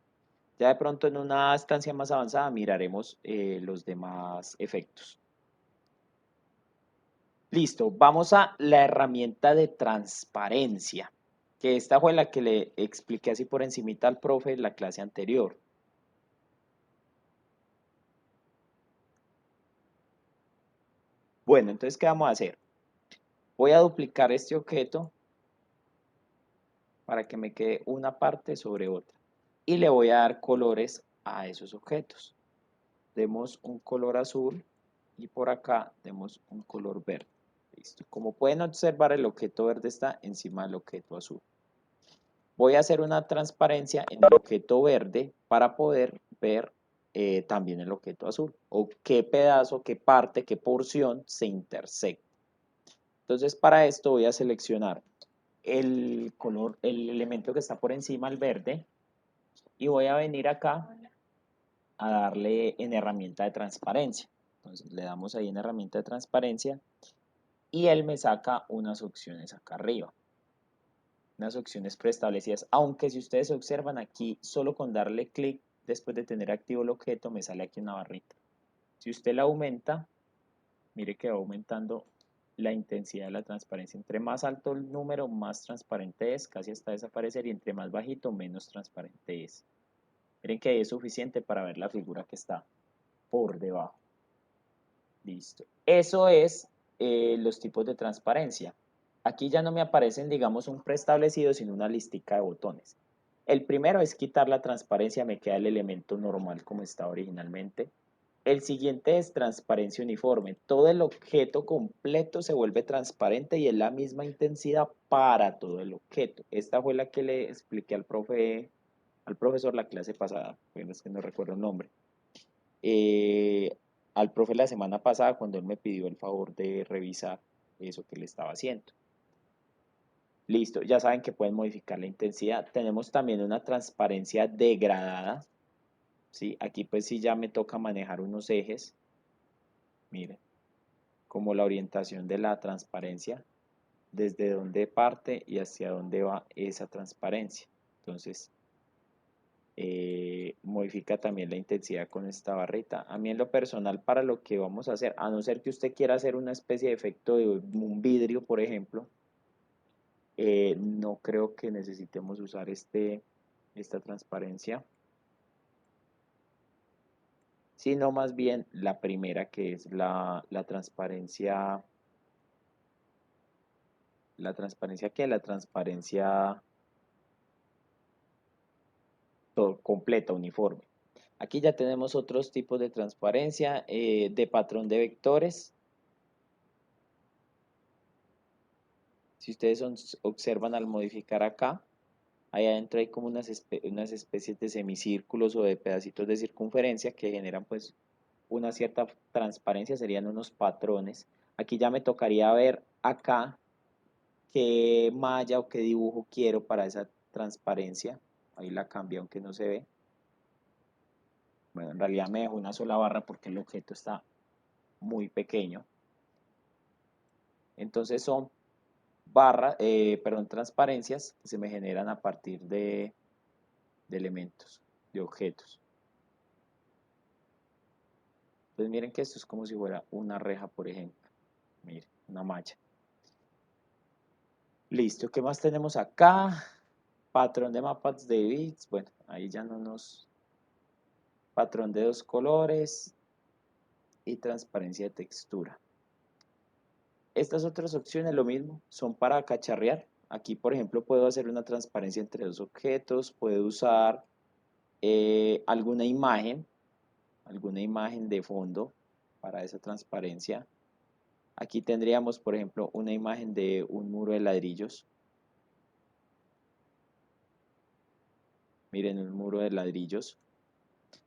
Speaker 1: Ya de pronto en una estancia más avanzada miraremos los demás efectos. Listo, vamos a la herramienta de transparencia, que esta fue la que le expliqué así por encimita al profe en la clase anterior. Bueno, entonces, ¿qué vamos a hacer? Voy a duplicar este objeto para que me quede una parte sobre otra. Y le voy a dar colores a esos objetos. Demos un color azul y por acá demos un color verde. Listo. Como pueden observar, el objeto verde está encima del objeto azul. Voy a hacer una transparencia en el objeto verde para poder ver también el objeto azul. O qué pedazo, qué parte, qué porción se intersecta. Entonces, para esto voy a seleccionar el color, el elemento que está por encima, el verde, y voy a venir acá a darle en herramienta de transparencia. Entonces le damos ahí en herramienta de transparencia y él me saca unas opciones acá arriba. Unas opciones preestablecidas, aunque si ustedes observan aquí, solo con darle clic después de tener activo el objeto, me sale aquí una barrita. Si usted la aumenta, mire que va aumentando la intensidad de la transparencia. Entre más alto el número, más transparente es, casi hasta desaparecer, y entre más bajito, menos transparente es. Miren que ahí es suficiente para ver la figura que está por debajo. Listo. Eso es los tipos de transparencia. Aquí ya no me aparecen, digamos, un preestablecido, sino una listica de botones. El primero es quitar la transparencia, me queda el elemento normal como estaba originalmente. El siguiente es transparencia uniforme. Todo el objeto completo se vuelve transparente y es la misma intensidad para todo el objeto. Esta fue la que le expliqué al profesor la clase pasada, es que no recuerdo el nombre. Al profe la semana pasada cuando él me pidió el favor de revisar eso que le estaba haciendo. Listo, ya saben que pueden modificar la intensidad. Tenemos también una transparencia degradada. ¿Sí? Aquí pues sí ya me toca manejar unos ejes. Miren, como la orientación de la transparencia, desde dónde parte y hacia dónde va esa transparencia. Entonces, modifica también la intensidad con esta barrita. A mí en lo personal para lo que vamos a hacer, a no ser que usted quiera hacer una especie de efecto de un vidrio, por ejemplo, no creo que necesitemos usar esta transparencia, sino más bien la primera que es la transparencia, la transparencia completa, uniforme. Aquí ya tenemos otros tipos de transparencia, de patrón de vectores. Si ustedes observan al modificar acá, ahí adentro hay como unas especies de semicírculos o de pedacitos de circunferencia que generan pues una cierta transparencia, serían unos patrones. Aquí ya me tocaría ver acá qué malla o qué dibujo quiero para esa transparencia. Ahí la cambio aunque no se ve. Bueno, en realidad me dejo una sola barra porque el objeto está muy pequeño. Entonces son transparencias que se me generan a partir de elementos, de objetos. Entonces miren que esto es como si fuera una reja, por ejemplo. Miren, una malla. Listo, ¿qué más tenemos acá? Patrón de mapas de bits. Bueno, ahí ya no nos... Patrón de dos colores y transparencia de textura. Estas otras opciones, lo mismo, son para cacharrear. Aquí, por ejemplo, puedo hacer una transparencia entre dos objetos, puedo usar alguna imagen de fondo para esa transparencia. Aquí tendríamos, por ejemplo, una imagen de un muro de ladrillos. Miren, un muro de ladrillos.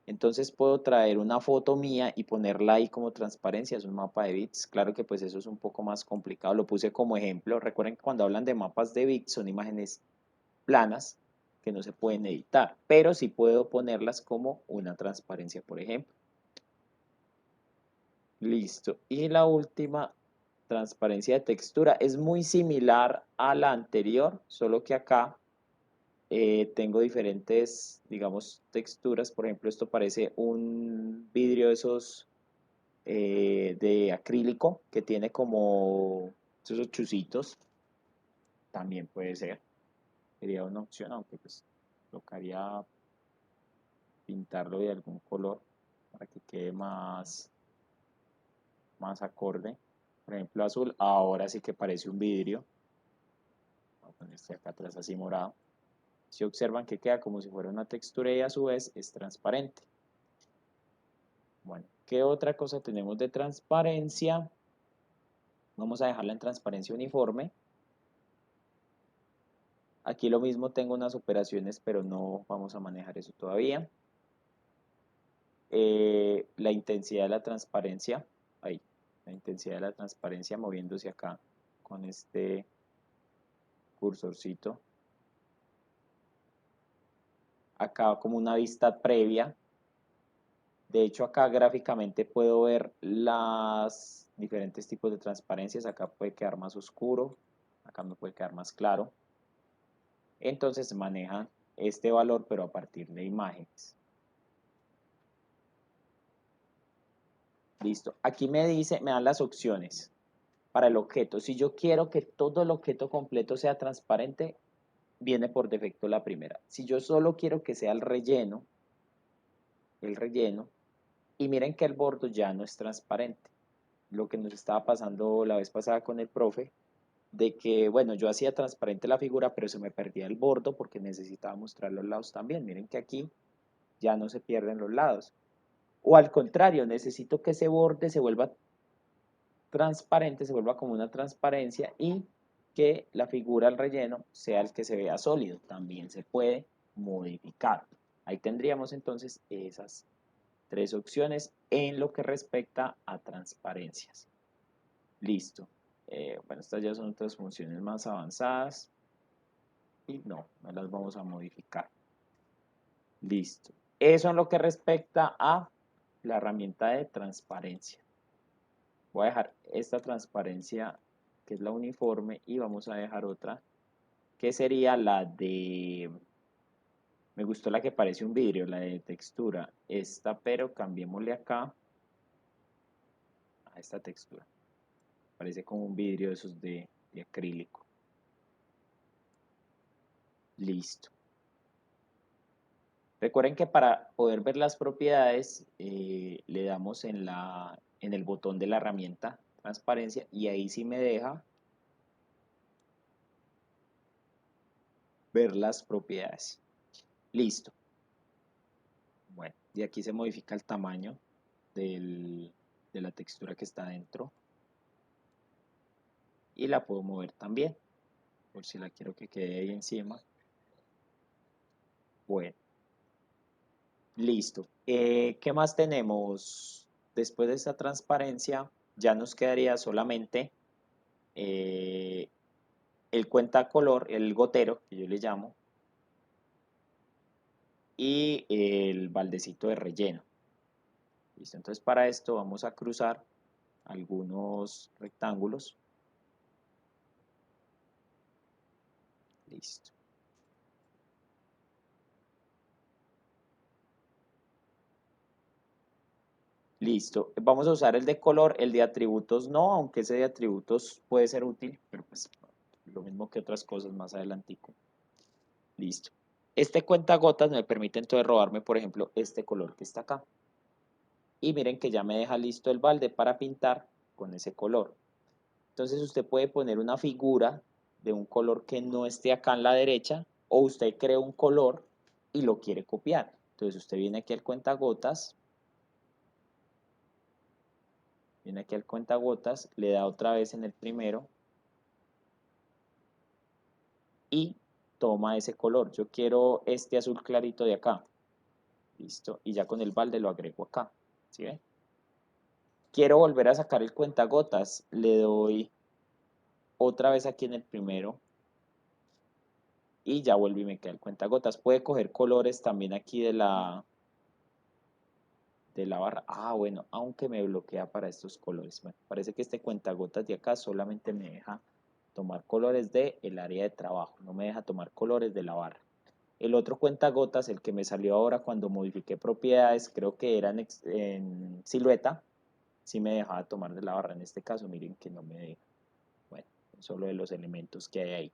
Speaker 1: Entonces puedo traer una foto mía y ponerla ahí como transparencia, es un mapa de bits. Claro que pues eso es un poco más complicado, lo puse como ejemplo. Recuerden que cuando hablan de mapas de bits son imágenes planas que no se pueden editar, pero sí puedo ponerlas como una transparencia, por ejemplo. Listo. Y la última, transparencia de textura, es muy similar a la anterior, solo que acá tengo diferentes, digamos, texturas. Por ejemplo, esto parece un vidrio de esos de acrílico que tiene como esos chuzitos. También puede ser. Sería una opción, aunque pues tocaría pintarlo de algún color para que quede más acorde. Por ejemplo, azul. Ahora sí que parece un vidrio. Voy a poner este acá atrás así morado. Si observan que queda como si fuera una textura y a su vez es transparente. Bueno, ¿qué otra cosa tenemos de transparencia? Vamos a dejarla en transparencia uniforme. Aquí lo mismo, tengo unas operaciones, pero no vamos a manejar eso todavía. La intensidad de la transparencia, ahí, la intensidad de la transparencia moviéndose acá con este cursorcito. Acá como una vista previa. De hecho, acá gráficamente puedo ver los diferentes tipos de transparencias. Acá puede quedar más oscuro, acá me puede quedar más claro. Entonces maneja este valor, pero a partir de imágenes. Listo. Aquí me dan las opciones. para el objeto. Si yo quiero que todo el objeto completo sea transparente, viene por defecto la primera. Si yo solo quiero que sea el relleno, y miren que el borde ya no es transparente. Lo que nos estaba pasando la vez pasada con el profe, de que, bueno, yo hacía transparente la figura, pero se me perdía el borde porque necesitaba mostrar los lados también. Miren que aquí ya no se pierden los lados. O al contrario, necesito que ese borde se vuelva transparente, se vuelva como una transparencia y que la figura, el relleno, sea el que se vea sólido. También se puede modificar. Ahí tendríamos entonces esas tres opciones en lo que respecta a transparencias. Listo. Bueno, estas ya son otras funciones más avanzadas y no las vamos a modificar. Listo. Eso en lo que respecta a la herramienta de transparencia. Voy a dejar esta transparencia que es la uniforme y vamos a dejar otra que sería la de, me gustó la que parece un vidrio, la de textura, esta, pero cambiémosle acá a esta textura. Parece como un vidrio de esos de acrílico. Listo. Recuerden que para poder ver las propiedades le damos en el botón de la herramienta transparencia y ahí sí me deja ver las propiedades. Listo. Bueno, y aquí se modifica el tamaño de la textura que está dentro y la puedo mover también por si la quiero que quede ahí encima. Bueno, listo. ¿Qué más tenemos? Después de esta transparencia ya nos quedaría solamente eh, el cuentacolor, el gotero, que yo le llamo, y el baldecito de relleno. ¿Listo? Entonces para esto vamos a cruzar algunos rectángulos. Listo. Listo. Vamos a usar el de color, el de atributos no, aunque ese de atributos puede ser útil, pero pues lo mismo que otras cosas más adelantico. Listo. Este cuentagotas me permite entonces robarme, por ejemplo, este color que está acá. Y miren que ya me deja listo el balde para pintar con ese color. Entonces usted puede poner una figura de un color que no esté acá en la derecha o usted crea un color y lo quiere copiar. Entonces usted viene aquí al cuentagotas, le da otra vez en el primero y toma ese color. Yo quiero este azul clarito de acá. Listo. Y ya con el balde lo agrego acá. ¿Sí ven? Quiero volver a sacar el cuentagotas. Le doy otra vez aquí en el primero y ya vuelvo y me queda el cuentagotas. Puede coger colores también aquí de la barra. Ah, bueno, aunque me bloquea para estos colores. Bueno, parece que este cuentagotas de acá solamente me deja tomar colores del área de trabajo, no me deja tomar colores de la barra. El otro cuentagotas, el que me salió ahora cuando modifiqué propiedades, creo que era en silueta, sí me dejaba tomar de la barra. En este caso, miren que no me deja. Bueno, solo de los elementos que hay ahí.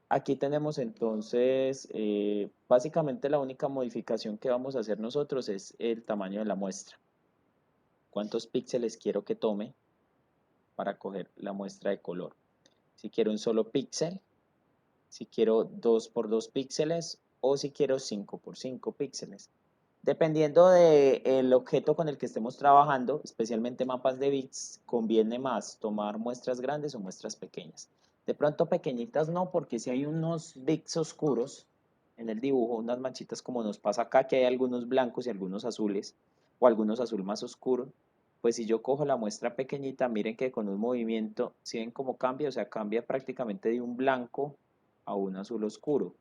Speaker 1: Aquí tenemos entonces, básicamente la única modificación que vamos a hacer nosotros es el tamaño de la muestra. ¿Cuántos píxeles quiero que tome para coger la muestra de color? Si quiero un solo píxel, si quiero 2 por 2 píxeles o si quiero 5 por 5 píxeles. Dependiendo del objeto con el que estemos trabajando, especialmente mapas de bits, conviene más tomar muestras grandes o muestras pequeñas. De pronto pequeñitas no, porque si hay unos bits oscuros en el dibujo, unas manchitas como nos pasa acá, que hay algunos blancos y algunos azules, o algunos azul más oscuro, pues si yo cojo la muestra pequeñita, miren que con un movimiento, ¿sí ven cómo cambia? O sea, cambia prácticamente de un blanco a un azul oscuro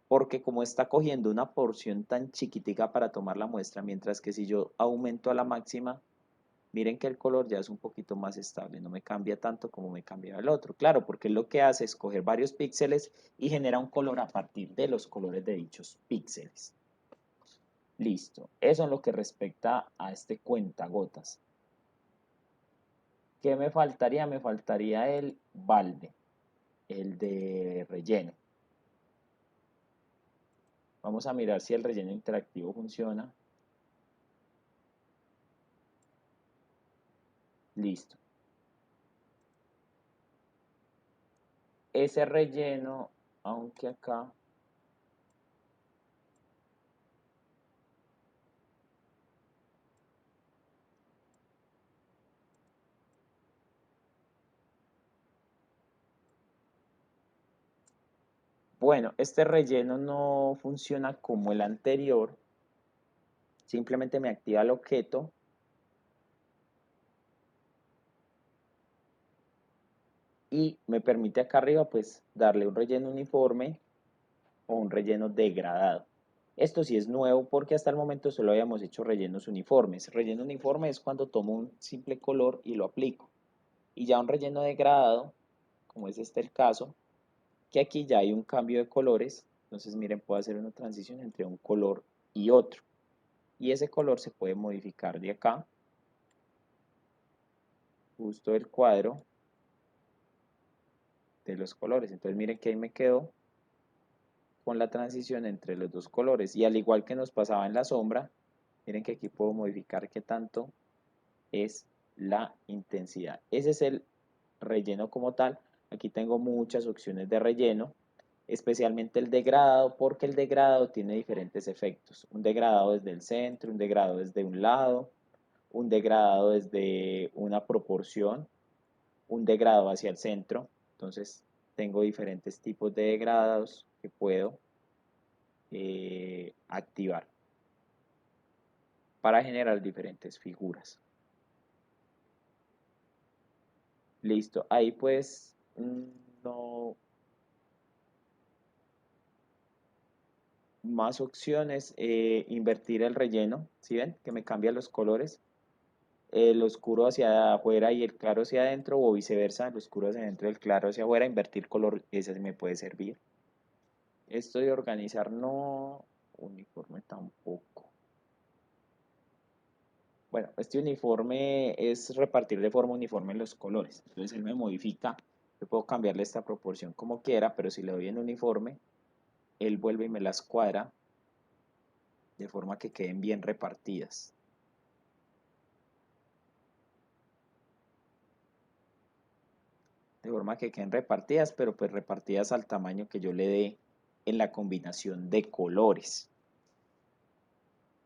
Speaker 1: porque como está cogiendo una porción tan chiquitica para tomar la muestra, mientras que si yo aumento a la máxima, miren que el color ya es un poquito más estable, no me cambia tanto como me cambiaba el otro. Claro, porque lo que hace es coger varios píxeles y genera un color a partir de los colores de dichos píxeles. Listo, eso en lo que respecta a este cuentagotas. ¿Qué me faltaría? Me faltaría el balde, el de relleno. Vamos a mirar si el relleno interactivo funciona. Listo. Ese relleno, aunque acá, bueno, este relleno no funciona como el anterior, simplemente me activa el objeto y me permite acá arriba pues darle un relleno uniforme o un relleno degradado. Esto sí es nuevo porque hasta el momento solo habíamos hecho rellenos uniformes. Relleno uniforme es cuando tomo un simple color y lo aplico. Y ya un relleno degradado, como es este el caso, que aquí ya hay un cambio de colores. Entonces miren, puedo hacer una transición entre un color y otro. Y ese color se puede modificar de acá, justo del cuadro de los colores. Entonces miren que ahí me quedo con la transición entre los dos colores. Y al igual que nos pasaba en la sombra, miren que aquí puedo modificar qué tanto es la intensidad. Ese es el relleno como tal. Aquí tengo muchas opciones de relleno, especialmente el degradado, porque el degradado tiene diferentes efectos. Un degradado desde el centro, un degradado desde un lado, un degradado desde una proporción, un degradado hacia el centro. Entonces tengo diferentes tipos de degradados que puedo activar para generar diferentes figuras. Listo, ahí pues no más opciones, invertir el relleno, ¿sí ven? Que me cambia los colores, el oscuro hacia afuera y el claro hacia adentro o viceversa, el oscuro hacia adentro y el claro hacia afuera, invertir color, ese sí me puede servir. Esto de organizar no, uniforme tampoco. Bueno, este uniforme es repartir de forma uniforme los colores, entonces él me modifica, yo puedo cambiarle esta proporción como quiera, pero si le doy en uniforme, él vuelve y me las cuadra de forma que queden bien repartidas. De forma que queden repartidas, pero pues repartidas al tamaño que yo le dé en la combinación de colores.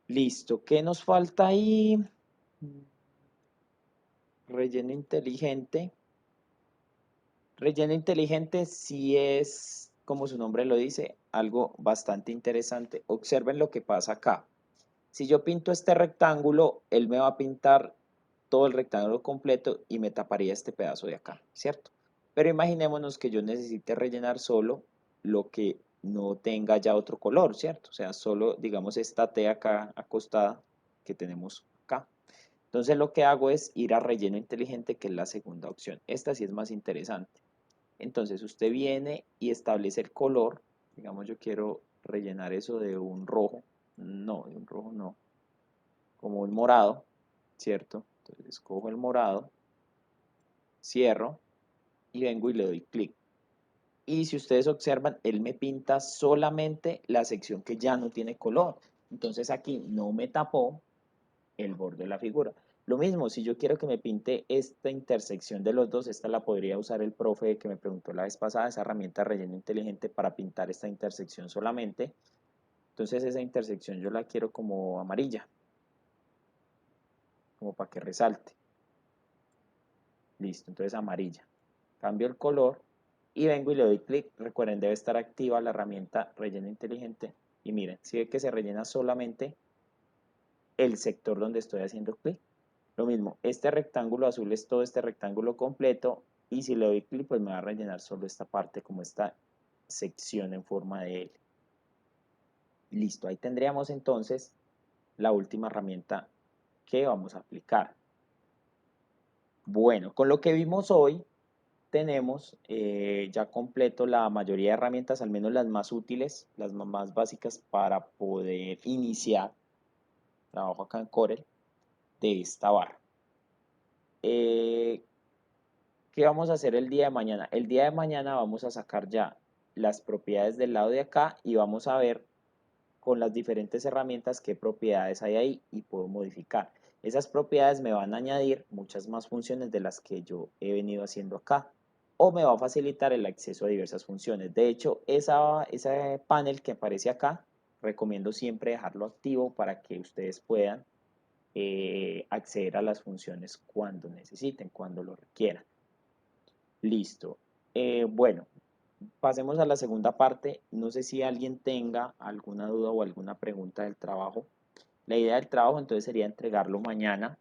Speaker 1: Listo, ¿qué nos falta ahí? Relleno inteligente. Relleno inteligente sí es, como su nombre lo dice, algo bastante interesante. Observen lo que pasa acá. Si yo pinto este rectángulo, él me va a pintar todo el rectángulo completo y me taparía este pedazo de acá, ¿cierto? Pero imaginémonos que yo necesite rellenar solo lo que no tenga ya otro color, ¿cierto? O sea, solo, digamos, esta T acá acostada que tenemos acá. Entonces lo que hago es ir a relleno inteligente, que es la segunda opción. Esta sí es más interesante. Entonces usted viene y establece el color. Digamos, yo quiero rellenar eso de un rojo. No, de un rojo no. Como un morado, ¿cierto? Entonces escojo el morado, cierro y vengo y le doy clic. Y si ustedes observan, él me pinta solamente la sección que ya no tiene color. Entonces aquí no me tapó el borde de la figura. Lo mismo, si yo quiero que me pinte esta intersección de los dos, esta la podría usar el profe que me preguntó la vez pasada, esa herramienta de relleno inteligente para pintar esta intersección solamente. Entonces esa intersección yo la quiero como amarilla, como para que resalte. Listo, entonces amarilla. Cambio el color y vengo y le doy clic. Recuerden, debe estar activa la herramienta relleno inteligente. Y miren, si ve que se rellena solamente el sector donde estoy haciendo clic. Lo mismo, este rectángulo azul es todo este rectángulo completo y si le doy clic pues me va a rellenar solo esta parte como esta sección en forma de L. Listo, ahí tendríamos entonces la última herramienta que vamos a aplicar. Bueno, con lo que vimos hoy tenemos ya completo la mayoría de herramientas, al menos las más útiles, las más básicas para poder iniciar trabajo acá en Corel de esta barra. ¿Qué vamos a hacer el día de mañana? El día de mañana vamos a sacar ya las propiedades del lado de acá y vamos a ver con las diferentes herramientas qué propiedades hay ahí y puedo modificar. Esas propiedades me van a añadir muchas más funciones de las que yo he venido haciendo acá o me va a facilitar el acceso a diversas funciones. De hecho, ese panel que aparece acá, recomiendo siempre dejarlo activo para que ustedes puedan acceder a las funciones cuando necesiten, cuando lo requieran. Listo. Bueno, pasemos a la segunda parte. No sé si alguien tenga alguna duda o alguna pregunta del trabajo. La idea del trabajo entonces sería entregarlo mañana.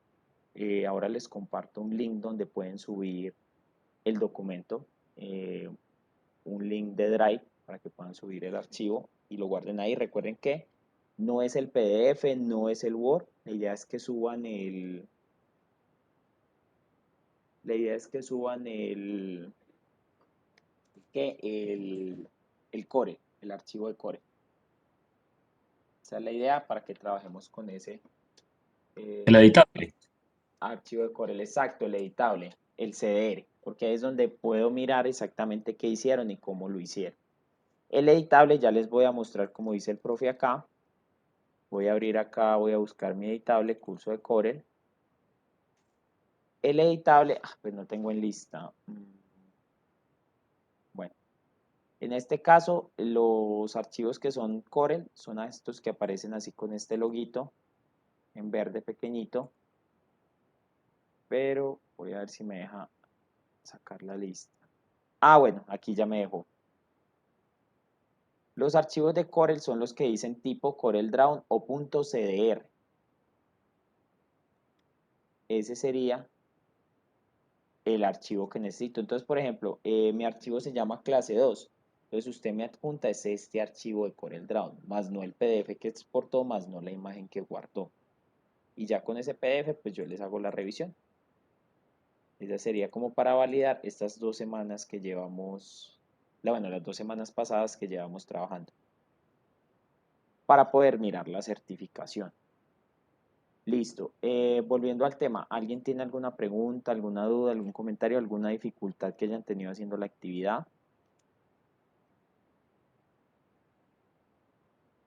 Speaker 1: Ahora les comparto un link donde pueden subir el documento, un link de Drive para que puedan subir el archivo y lo guarden ahí. Recuerden que no es el PDF, no es el Word. La idea es que suban el core, el archivo de core. Esa es la idea para que trabajemos con ese
Speaker 2: El editable.
Speaker 1: archivo de core, el exacto, el editable, el CDR, porque ahí es donde puedo mirar exactamente qué hicieron y cómo lo hicieron. El editable ya les voy a mostrar como dice el profe acá. Voy a abrir acá, voy a buscar mi editable, curso de Corel. El editable, pues no tengo en lista. Bueno, en este caso, los archivos que son Corel son estos que aparecen así con este loguito en verde pequeñito. Pero voy a ver si me deja sacar la lista. Ah, bueno, aquí ya me dejó. Los archivos de Corel son los que dicen tipo CorelDRAW o .cdr. Ese sería el archivo que necesito. Entonces, por ejemplo, mi archivo se llama clase 2. Entonces, usted me adjunta es este archivo de CorelDRAW, más no el PDF que exportó, más no la imagen que guardó. Y ya con ese PDF, pues yo les hago la revisión. Esa sería como para validar estas 2 semanas que llevamos, bueno, las 2 semanas pasadas que llevamos trabajando, para poder mirar la certificación. Listo. Volviendo al tema, ¿alguien tiene alguna pregunta, alguna duda, algún comentario, alguna dificultad que hayan tenido haciendo la actividad?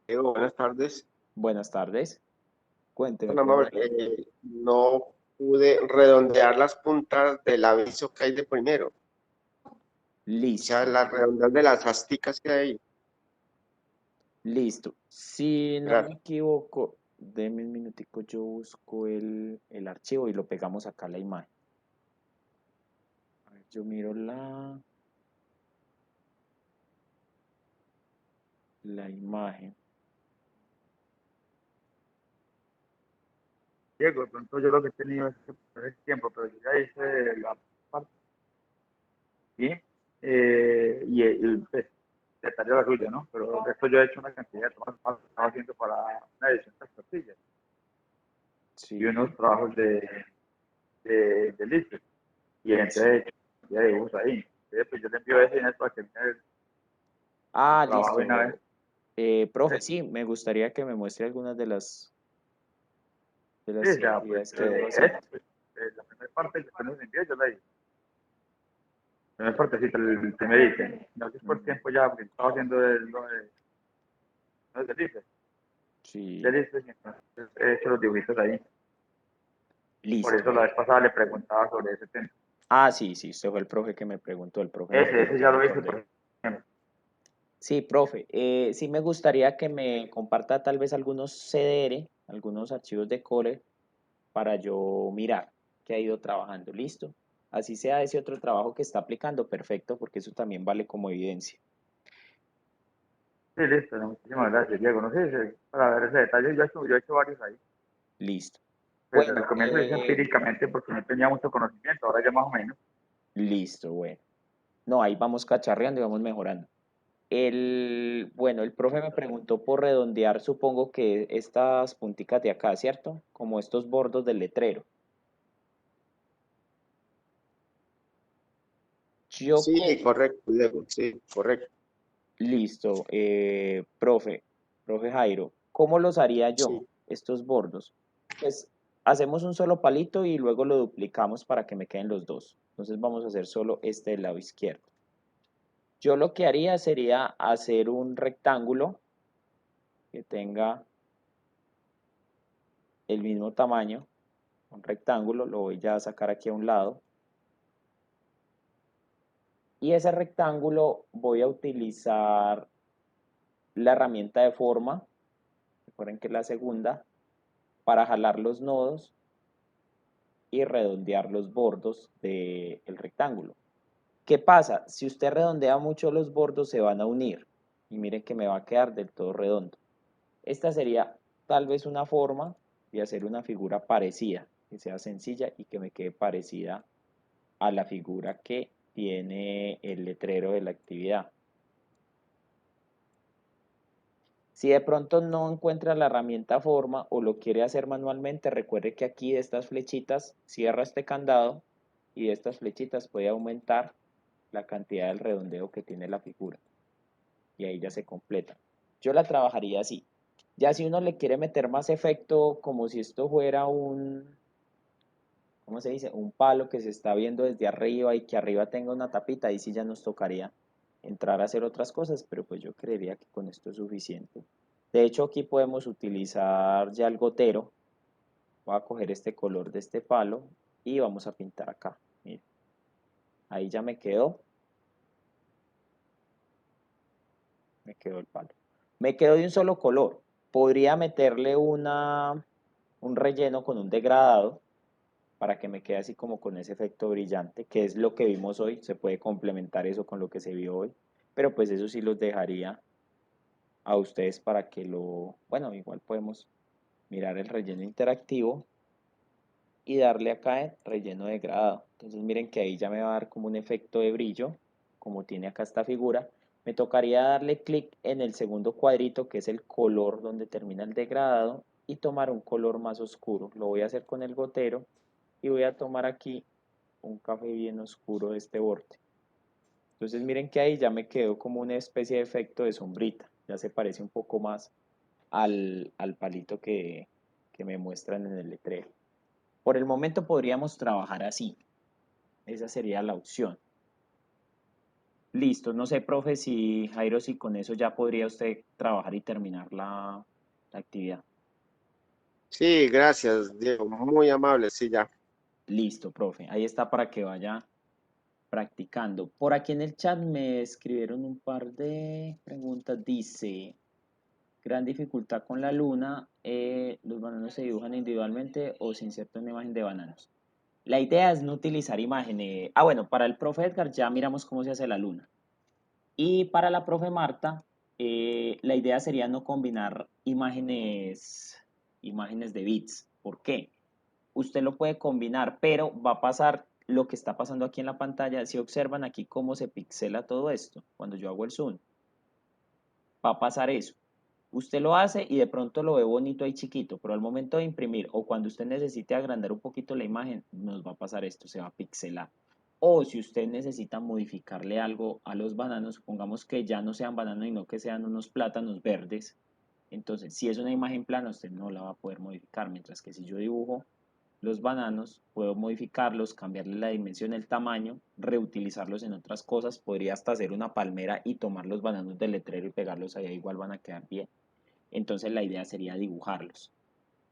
Speaker 3: Buenas tardes.
Speaker 1: Buenas tardes. Cuénteme,
Speaker 3: Tan amable,
Speaker 1: profe.
Speaker 3: no pude redondear las puntas del aviso que hay de primero. O sea,
Speaker 1: Listo,
Speaker 3: la redondear de las asticas que hay ahí.
Speaker 1: listo. Si no me
Speaker 3: Gracias.
Speaker 1: equivoco, denme un minutico, yo busco el archivo y lo pegamos acá a la imagen. A ver, yo miro la imagen.
Speaker 4: Diego, de pronto yo lo que he tenido es tiempo, pero yo ya hice la parte y, pues, detalle la suya, ¿no? Pero esto yo he hecho una cantidad de trabajos que estaba haciendo para una edición de las tortillas y
Speaker 1: Sí.
Speaker 4: unos trabajos de listas. Y
Speaker 1: Sí.
Speaker 4: entonces ya dibujos ahí. Entonces, pues yo le envío ese dinero para que me haga el
Speaker 1: Ah,
Speaker 4: trabajo de una vez.
Speaker 1: listo. Profe, sí, me gustaría que me muestre algunas de
Speaker 4: Sí,
Speaker 1: las
Speaker 4: o sea, pues,
Speaker 1: actividades que debo hacer.
Speaker 4: la primera parte que usted nos envió, yo la hice. La primera partecita, el primer ítem. No sé por
Speaker 1: Ujú.
Speaker 4: tiempo ya, porque estaba haciendo los de listas. De
Speaker 1: Sí,
Speaker 4: listas, y entonces he hecho los dibujitos ahí. Por
Speaker 1: listo.
Speaker 4: eso la vez pasada le preguntaba sobre ese tema.
Speaker 1: Ah, sí, sí, usted fue el profe que me preguntó, el profe Jairo,
Speaker 4: Ese
Speaker 1: ya
Speaker 4: ya lo hice,
Speaker 1: recordé.
Speaker 4: por ejemplo.
Speaker 1: Sí, profe, sí me gustaría que me comparta tal vez algunos CDR, algunos archivos de Core para yo mirar que ha ido trabajando. Listo. Así sea ese otro trabajo que está aplicando, perfecto, porque eso también vale como evidencia.
Speaker 4: Sí, listo, no, muchísimas gracias, Diego. No sé, para ver ese detalle, yo he hecho varios ahí.
Speaker 1: Listo.
Speaker 4: Pues al
Speaker 1: Bueno,
Speaker 4: comienzo hice empíricamente porque no tenía mucho conocimiento, ahora ya más o menos.
Speaker 1: listo, bueno. No, ahí vamos cacharreando y vamos mejorando. Bueno, el profe me preguntó por redondear, supongo que estas punticas de acá, ¿cierto? Como estos bordos del letrero. Yo,
Speaker 3: Sí, correcto, Diego. Sí, correcto.
Speaker 1: listo, profe Jairo, ¿cómo los haría yo,
Speaker 3: Sí.
Speaker 1: estos bordos? Pues hacemos un solo palito y luego lo duplicamos para que me queden los dos. Entonces vamos a hacer solo este del lado izquierdo. Yo lo que haría sería hacer un rectángulo que tenga el mismo tamaño, un rectángulo, lo voy ya a sacar aquí a un lado. Y ese rectángulo voy a utilizar la herramienta de forma, recuerden que es la segunda, para jalar los nodos y redondear los bordos del rectángulo. ¿Qué pasa? Si usted redondea mucho los bordos se van a unir y miren que me va a quedar del todo redondo. Esta sería tal vez una forma de hacer una figura parecida, que sea sencilla y que me quede parecida a la figura que tiene el letrero de la actividad. Si de pronto no encuentra la herramienta forma o lo quiere hacer manualmente, recuerde que aquí de estas flechitas cierra este candado y de estas flechitas puede aumentar la cantidad del redondeo que tiene la figura. Y ahí ya se completa. Yo la trabajaría así. Ya si uno le quiere meter más efecto, como si esto fuera un, ¿cómo se dice? Un palo que se está viendo desde arriba y que arriba tenga una tapita, ahí sí ya nos tocaría entrar a hacer otras cosas, pero pues yo creería que con esto es suficiente. De hecho, aquí podemos utilizar ya el gotero. Voy a coger este color de este palo y vamos a pintar acá. Miren. Ahí ya me quedó. Me quedó el palo. Me quedó de un solo color. Podría meterle un relleno con un degradado para que me quede así como con ese efecto brillante, que es lo que vimos hoy. Se puede complementar eso con lo que se vio hoy. Pero pues eso sí los dejaría a ustedes para que lo... Bueno, igual podemos mirar el relleno interactivo y darle acá en relleno degradado. Entonces miren que ahí ya me va a dar como un efecto de brillo, como tiene acá esta figura. Me tocaría darle clic en el segundo cuadrito, que es el color donde termina el degradado, y tomar un color más oscuro. Lo voy a hacer con el gotero y voy a tomar aquí un café bien oscuro de este borde. Entonces miren que ahí ya me quedó como una especie de efecto de sombrita. Ya se parece un poco más al palito que me muestran en el letrero. Por el momento podríamos trabajar así. Esa sería la opción. Listo, no sé, profe, si Jairo, si con eso ya podría usted trabajar y terminar la actividad.
Speaker 3: Sí, gracias, Diego. Muy amable, sí, ya.
Speaker 1: Listo, profe. Ahí está para que vaya practicando. Por aquí en el chat me escribieron un par de preguntas. Dice, gran dificultad con la luna. ¿Los bananos se dibujan individualmente o se inserta una imagen de bananos? La idea es no utilizar imágenes. Ah, bueno, para el profe Edgar ya miramos cómo se hace la luna. Y para la profe Marta, la idea sería no combinar imágenes de bits. ¿Por qué? Usted lo puede combinar, pero va a pasar lo que está pasando aquí en la pantalla. Si observan aquí cómo se pixela todo esto, cuando yo hago el zoom, va a pasar eso. Usted lo hace y de pronto lo ve bonito ahí chiquito, pero al momento de imprimir o cuando usted necesite agrandar un poquito la imagen, nos va a pasar esto, se va a pixelar. O si usted necesita modificarle algo a los bananos, supongamos que ya no sean bananos, sino que sean unos plátanos verdes. Entonces, si es una imagen plana, usted no la va a poder modificar, mientras que si yo dibujo los bananos, puedo modificarlos, cambiarle la dimensión, el tamaño, reutilizarlos en otras cosas. Podría hasta hacer una palmera y tomar los bananos del letrero y pegarlos allá, igual van a quedar bien. Entonces la idea sería dibujarlos.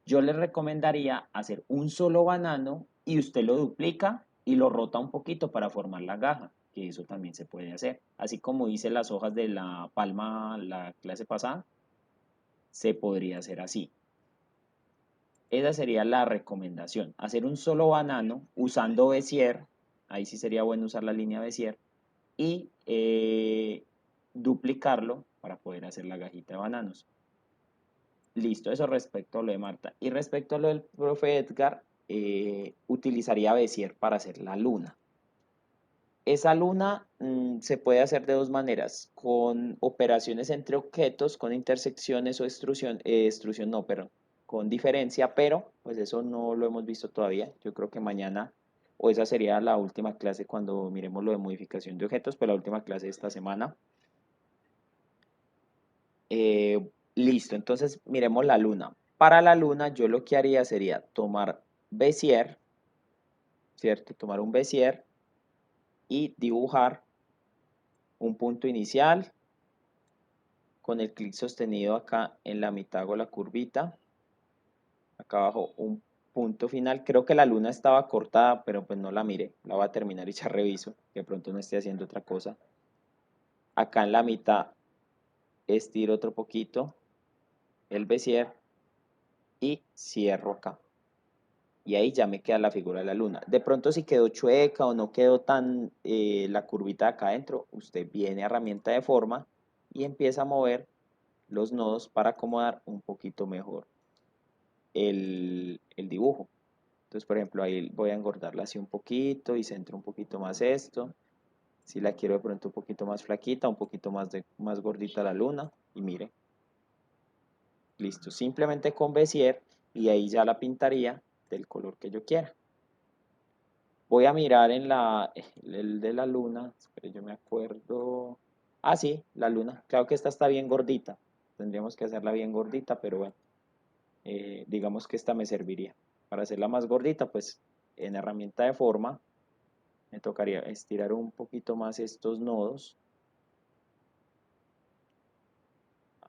Speaker 1: Yo les recomendaría hacer un solo banano y usted lo duplica y lo rota un poquito para formar la gaja, que eso también se puede hacer. Así como hice las hojas de la palma la clase pasada, se podría hacer así. Esa sería la recomendación, hacer un solo banano usando Bézier, ahí sí sería bueno usar la línea Bézier, y duplicarlo para poder hacer la gajita de bananos. Listo, eso respecto a lo de Marta. Y respecto a lo del profe Edgar, utilizaría Bézier para hacer la luna. Esa luna se puede hacer de dos maneras, con operaciones entre objetos, con intersecciones o extrusión no, pero con diferencia, pero pues eso no lo hemos visto todavía. Yo creo que mañana, o esa sería la última clase cuando miremos lo de modificación de objetos, pero la última clase de esta semana. Listo, entonces miremos la luna. Para la luna yo lo que haría sería tomar Bézier, ¿cierto? Tomar un Bézier y dibujar un punto inicial. Con el clic sostenido acá en la mitad hago la curvita. Acá abajo un punto final. Creo que la luna estaba cortada, pero pues no la miré. La voy a terminar y ya reviso, que de pronto no esté haciendo otra cosa. Acá en la mitad estiro otro poquito el Bézier y cierro acá. Y ahí ya me queda la figura de la luna. De pronto si quedó chueca o no quedó tan la curvita acá adentro, usted viene a herramienta de forma y empieza a mover los nodos para acomodar un poquito mejor el dibujo. Entonces, por ejemplo, ahí voy a engordarla así un poquito y centro un poquito más esto. Si la quiero de pronto un poquito más flaquita, un poquito más gordita la luna. Y mire, listo. Simplemente con Bézier y ahí ya la pintaría del color que yo quiera. Voy a mirar en el de la luna. Espere, yo me acuerdo. Ah, sí, la luna. Claro que esta está bien gordita. Tendríamos que hacerla bien gordita, pero bueno. Digamos que esta me serviría. Para hacerla más gordita, pues en herramienta de forma me tocaría estirar un poquito más estos nodos,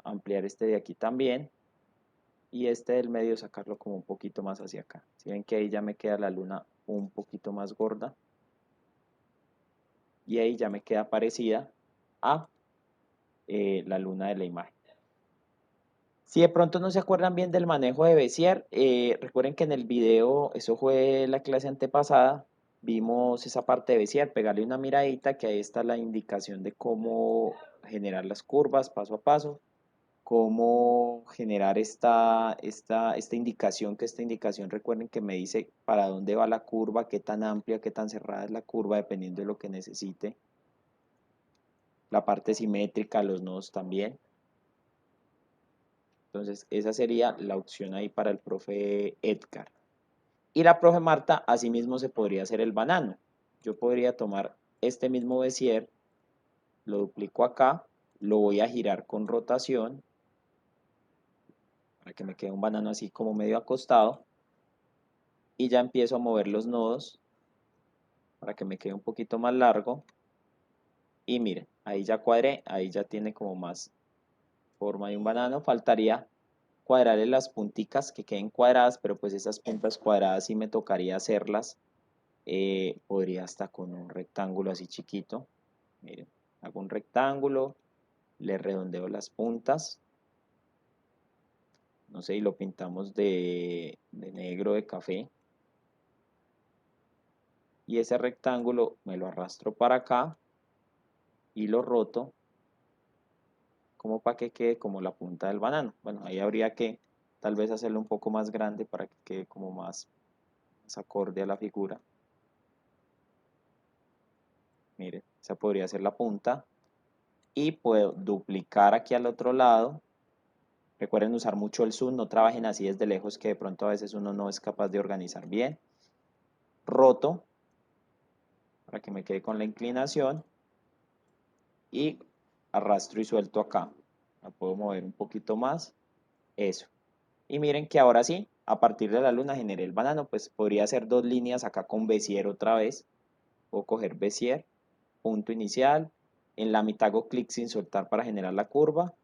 Speaker 1: ampliar este de aquí también y este del medio sacarlo como un poquito más hacia acá. Si ven que ahí ya me queda la luna un poquito más gorda y ahí ya me queda parecida a la luna de la imagen. Si de pronto no se acuerdan bien del manejo de Bézier, recuerden que en el video, eso fue la clase antepasada, vimos esa parte de Bézier, pegarle una miradita, que ahí está la indicación de cómo generar las curvas paso a paso, cómo generar esta indicación, que esta indicación recuerden que me dice para dónde va la curva, qué tan amplia, qué tan cerrada es la curva, dependiendo de lo que necesite. La parte simétrica, los nodos también. Entonces, esa sería la opción ahí para el profe Edgar. Y la profe Marta, asimismo se podría hacer el banano. Yo podría tomar este mismo Bézier, lo duplico acá, lo voy a girar con rotación, para que me quede un banano así como medio acostado, y ya empiezo a mover los nodos, para que me quede un poquito más largo, y miren, ahí ya cuadré, ahí ya tiene como más forma de un banano, faltaría cuadrarle las punticas que queden cuadradas, pero pues esas puntas cuadradas sí me tocaría hacerlas, podría hasta con un rectángulo así chiquito, miren, hago un rectángulo, le redondeo las puntas, no sé, y lo pintamos de negro, de café, y ese rectángulo me lo arrastro para acá y lo roto como para que quede como la punta del banano. Bueno, ahí habría que tal vez hacerlo un poco más grande para que quede como más acorde a la figura. Miren, esa podría ser la punta. Y puedo duplicar aquí al otro lado. Recuerden usar mucho el zoom, no trabajen así desde lejos, que de pronto a veces uno no es capaz de organizar bien. Roto para que me quede con la inclinación y arrastro y suelto acá. La puedo mover un poquito más. Eso. Y miren que ahora sí, a partir de la luna generé el banano, pues podría hacer dos líneas acá con Bézier otra vez. Puedo coger Bézier, punto inicial, en la mitad hago clic sin soltar para generar la curva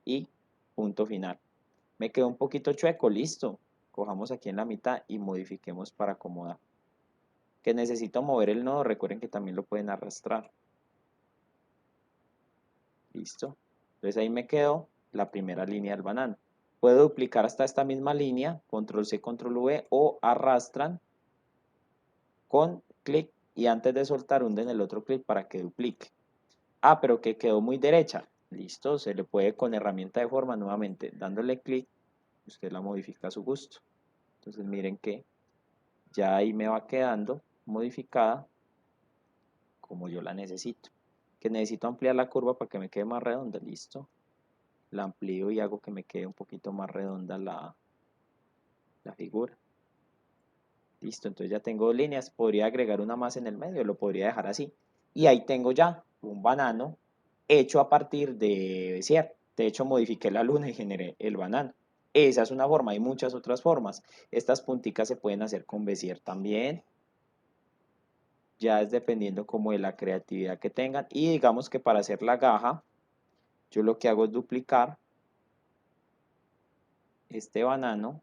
Speaker 1: y punto final. Me quedó un poquito chueco, listo. Cojamos aquí en la mitad y modifiquemos para acomodar. Que necesito mover el nodo, recuerden que también lo pueden arrastrar. Listo. Entonces ahí me quedó la primera línea del banano. Puedo duplicar hasta esta misma línea, control C, control V, o arrastran con clic y antes de soltar hunden el otro clic para que duplique. Ah, pero que quedó muy derecha. Listo, se le puede con herramienta de forma nuevamente, dándole clic, usted la modifica a su gusto. Entonces miren que ya ahí me va quedando modificada como yo la necesito. Que necesito ampliar la curva para que me quede más redonda, listo. La amplío y hago que me quede un poquito más redonda la figura. Listo, entonces ya tengo dos líneas, podría agregar una más en el medio, lo podría dejar así. Y ahí tengo ya un banano hecho a partir de Bézier. De hecho, modifiqué la luna y generé el banano. Esa es una forma, hay muchas otras formas. Estas punticas se pueden hacer con Bézier también. Ya es dependiendo como de la creatividad que tengan. Y digamos que para hacer la gaja, yo lo que hago es duplicar este banano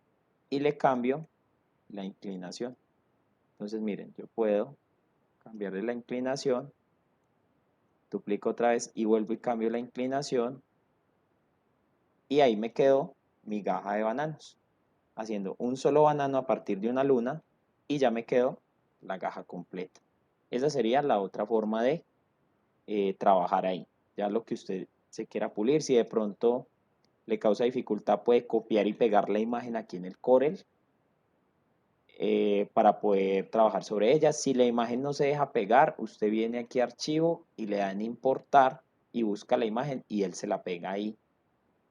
Speaker 1: y le cambio la inclinación. Entonces miren, yo puedo cambiarle la inclinación, duplico otra vez y vuelvo y cambio la inclinación y ahí me quedó mi gaja de bananos, haciendo un solo banano a partir de una luna y ya me quedó la gaja completa. Esa sería la otra forma de trabajar ahí. Ya lo que usted se quiera pulir, si de pronto le causa dificultad, puede copiar y pegar la imagen aquí en el Corel para poder trabajar sobre ella. Si la imagen no se deja pegar, usted viene aquí a archivo y le dan importar y busca la imagen y él se la pega ahí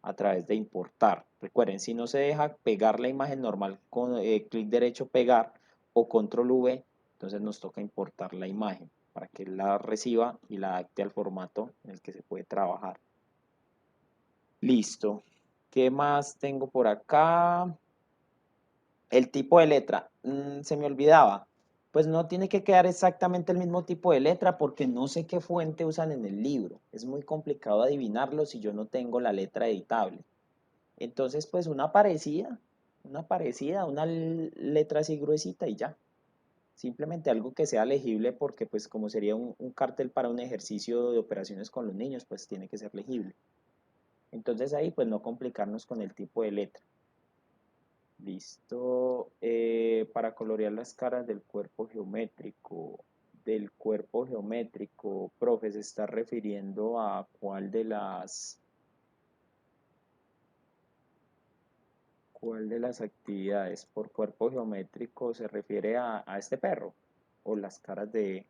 Speaker 1: a través de importar. Recuerden, si no se deja pegar la imagen normal con clic derecho pegar o control V, entonces nos toca importar la imagen para que la reciba y la adapte al formato en el que se puede trabajar. Listo. ¿Qué más tengo por acá? El tipo de letra. Se me olvidaba. Pues no tiene que quedar exactamente el mismo tipo de letra porque no sé qué fuente usan en el libro. Es muy complicado adivinarlo si yo no tengo la letra editable. Entonces, pues una parecida, una letra así gruesita y ya. Simplemente algo que sea legible porque pues como sería un cartel para un ejercicio de operaciones con los niños, pues tiene que ser legible. Entonces ahí pues no complicarnos con el tipo de letra. Listo. Para colorear las caras del cuerpo geométrico. Del cuerpo geométrico, profe, ¿se está refiriendo a cuál de las actividades? Por cuerpo geométrico se refiere a este perro o las caras de...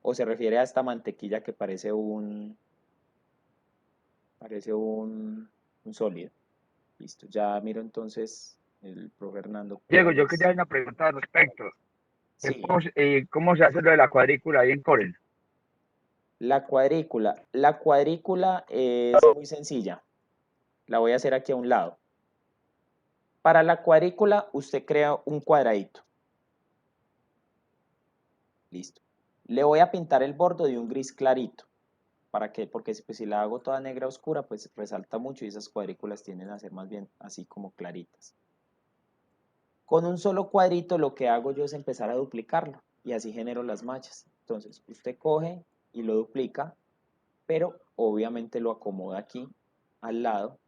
Speaker 1: o se refiere a esta mantequilla que parece un sólido. Listo, ya miro entonces el profe Hernando
Speaker 4: Diego,
Speaker 1: cuál
Speaker 4: yo quería
Speaker 1: es.
Speaker 4: hacer una pregunta al respecto.
Speaker 1: Sí,
Speaker 4: ¿Cómo se hace lo de la cuadrícula ahí en Corel?
Speaker 1: la cuadrícula. La cuadrícula es muy sencilla. La voy a hacer aquí a un lado. Para la cuadrícula usted crea un cuadradito. Listo. Le voy a pintar el borde de un gris clarito. ¿Para qué? Porque pues, si la hago toda negra oscura, pues resalta mucho y esas cuadrículas tienden a ser más bien así como claritas. Con un solo cuadrito lo que hago yo es empezar a duplicarlo y así genero las mallas. Entonces usted coge y lo duplica, pero obviamente lo acomoda aquí al lado,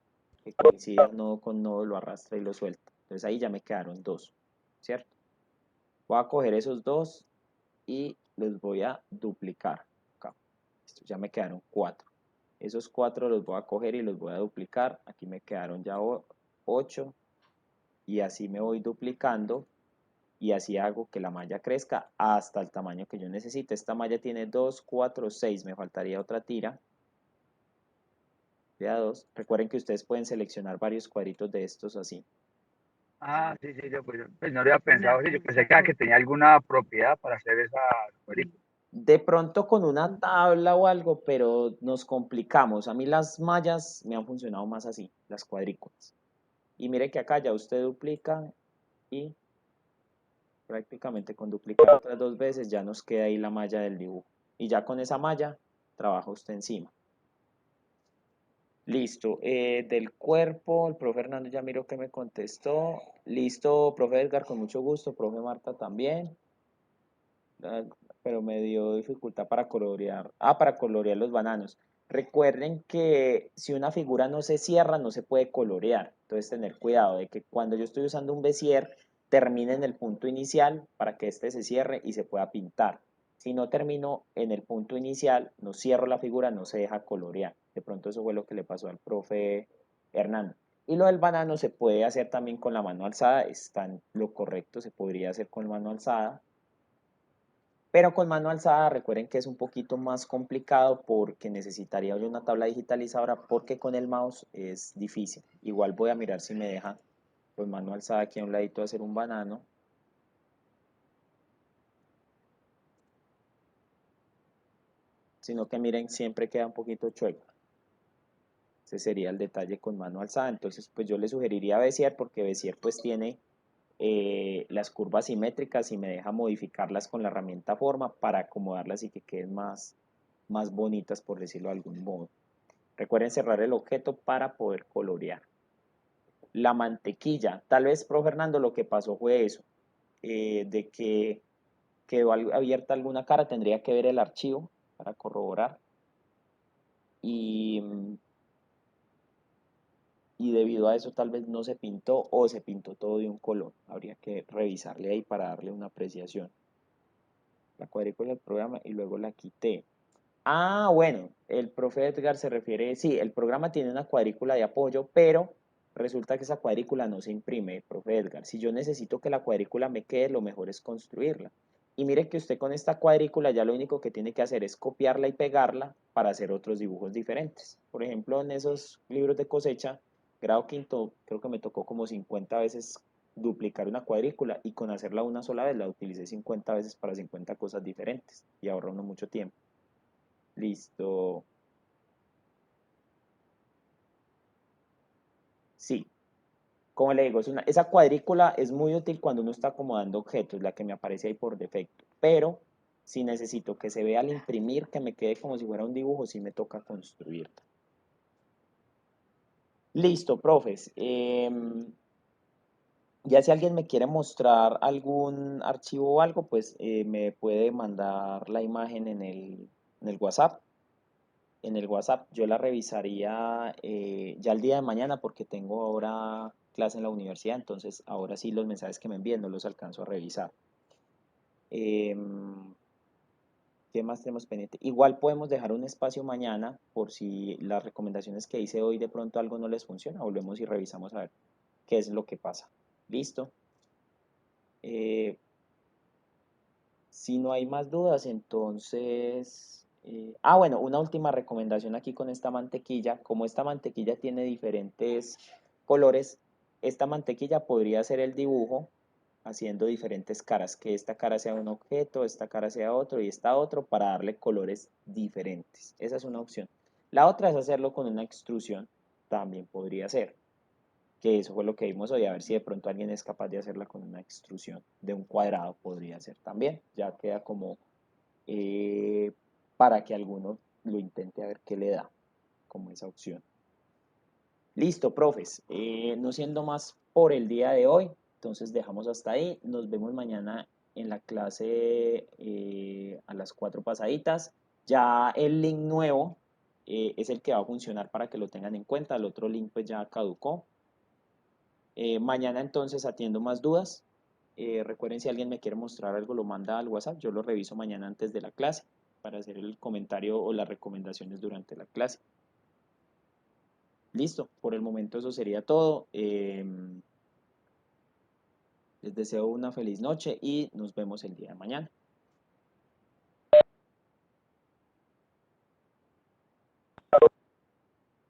Speaker 1: que coincida nodo con nodo, lo arrastra y lo suelta. Entonces ahí ya me quedaron dos, ¿cierto? Voy a coger esos dos y los voy a duplicar acá. Esto ya me quedaron 4. Esos 4 los voy a coger y los voy a duplicar. Aquí me quedaron ya 8 y así me voy duplicando y así hago que la malla crezca hasta el tamaño que yo necesite. Esta malla tiene 2, 4, 6, me faltaría otra tira de A2. Recuerden que ustedes pueden seleccionar varios cuadritos de estos así.
Speaker 4: Ah, sí, sí, yo pues no lo había pensado, sí, yo pensé que tenía alguna propiedad para hacer esa cuadrícula.
Speaker 1: De pronto con una tabla o algo, pero nos complicamos. A mí las mallas me han funcionado más así, las cuadrículas. Y mire que acá ya usted duplica y prácticamente con duplicar otras 2 veces ya nos queda ahí la malla del dibujo. Y ya con esa malla trabaja usted encima. Listo. Del cuerpo, el profe Hernando ya miró que me contestó. Listo, profe Edgar, con mucho gusto. Profe Marta también. Pero me dio dificultad para colorear. Para colorear los bananos. Recuerden que si una figura no se cierra, no se puede colorear. Entonces, tener cuidado de que cuando yo estoy usando un Bezier, termine en el punto inicial para que este se cierre y se pueda pintar. Si no termino en el punto inicial, no cierro la figura, no se deja colorear. De pronto eso fue lo que le pasó al profe Hernando. Y lo del banano se puede hacer también con la mano alzada, está en lo correcto, se podría hacer con mano alzada. Pero con mano alzada recuerden que es un poquito más complicado porque necesitaría yo una tabla digitalizadora porque con el mouse es difícil. Igual voy a mirar si me deja con mano alzada aquí a un ladito hacer un banano. Sino que miren, siempre queda un poquito chueco. Ese sería el detalle con mano alzada. Entonces pues yo le sugeriría Bezier porque Bezier pues tiene las curvas simétricas y me deja modificarlas con la herramienta forma para acomodarlas y que queden más bonitas, por decirlo de algún modo. Recuerden cerrar el objeto para poder colorear. La mantequilla, tal vez, profe Fernando, lo que pasó fue eso, de que quedó abierta alguna cara, tendría que ver el archivo para corroborar. Y debido a eso tal vez no se pintó o se pintó todo de un color. Habría que revisarle ahí para darle una apreciación. La cuadrícula del programa y luego la quité. Ah, bueno, el profe Edgar se refiere, sí, el programa tiene una cuadrícula de apoyo, pero resulta que esa cuadrícula no se imprime, profe Edgar. Si yo necesito que la cuadrícula me quede, lo mejor es construirla. Y mire que usted con esta cuadrícula ya lo único que tiene que hacer es copiarla y pegarla para hacer otros dibujos diferentes. Por ejemplo, en esos libros de cosecha, grado quinto, creo que me tocó como 50 veces duplicar una cuadrícula y con hacerla una sola vez la utilicé 50 veces para 50 cosas diferentes y ahorra uno mucho tiempo. Listo. Sí, como le digo, esa cuadrícula es muy útil cuando uno está acomodando objetos, la que me aparece ahí por defecto. Pero si necesito que se vea al imprimir, que me quede como si fuera un dibujo, sí me toca construirla. Listo, profes. Ya si alguien me quiere mostrar algún archivo o algo, pues me puede mandar la imagen en el WhatsApp. En el WhatsApp yo la revisaría ya el día de mañana porque tengo ahora clase en la universidad, entonces ahora sí los mensajes que me envíen no los alcanzo a revisar. ¿Qué más tenemos pendiente? Igual podemos dejar un espacio mañana por si las recomendaciones que hice hoy de pronto algo no les funciona, volvemos y revisamos a ver qué es lo que pasa. ¿Listo? Si no hay más dudas, entonces... bueno, una última recomendación aquí con esta mantequilla. Como esta mantequilla tiene diferentes colores, esta mantequilla podría hacer el dibujo haciendo diferentes caras, que esta cara sea un objeto, esta cara sea otro y esta otro para darle colores diferentes. Esa es una opción. La otra es hacerlo con una extrusión, también podría ser, que eso fue lo que vimos hoy, a ver si de pronto alguien es capaz de hacerla con una extrusión de un cuadrado, podría ser también, ya queda como para que alguno lo intente a ver qué le da, como esa opción. Listo, profes, no siendo más por el día de hoy, entonces dejamos hasta ahí, nos vemos mañana en la clase a las 4 pasaditas, ya el link nuevo es el que va a funcionar para que lo tengan en cuenta, el otro link pues ya caducó. Mañana entonces atiendo más dudas. Recuerden, si alguien me quiere mostrar algo, lo manda al WhatsApp. Yo lo reviso mañana antes de la clase para hacer el comentario o las recomendaciones durante la clase. Listo, por el momento eso sería todo. Les deseo una feliz noche y nos vemos el día de mañana.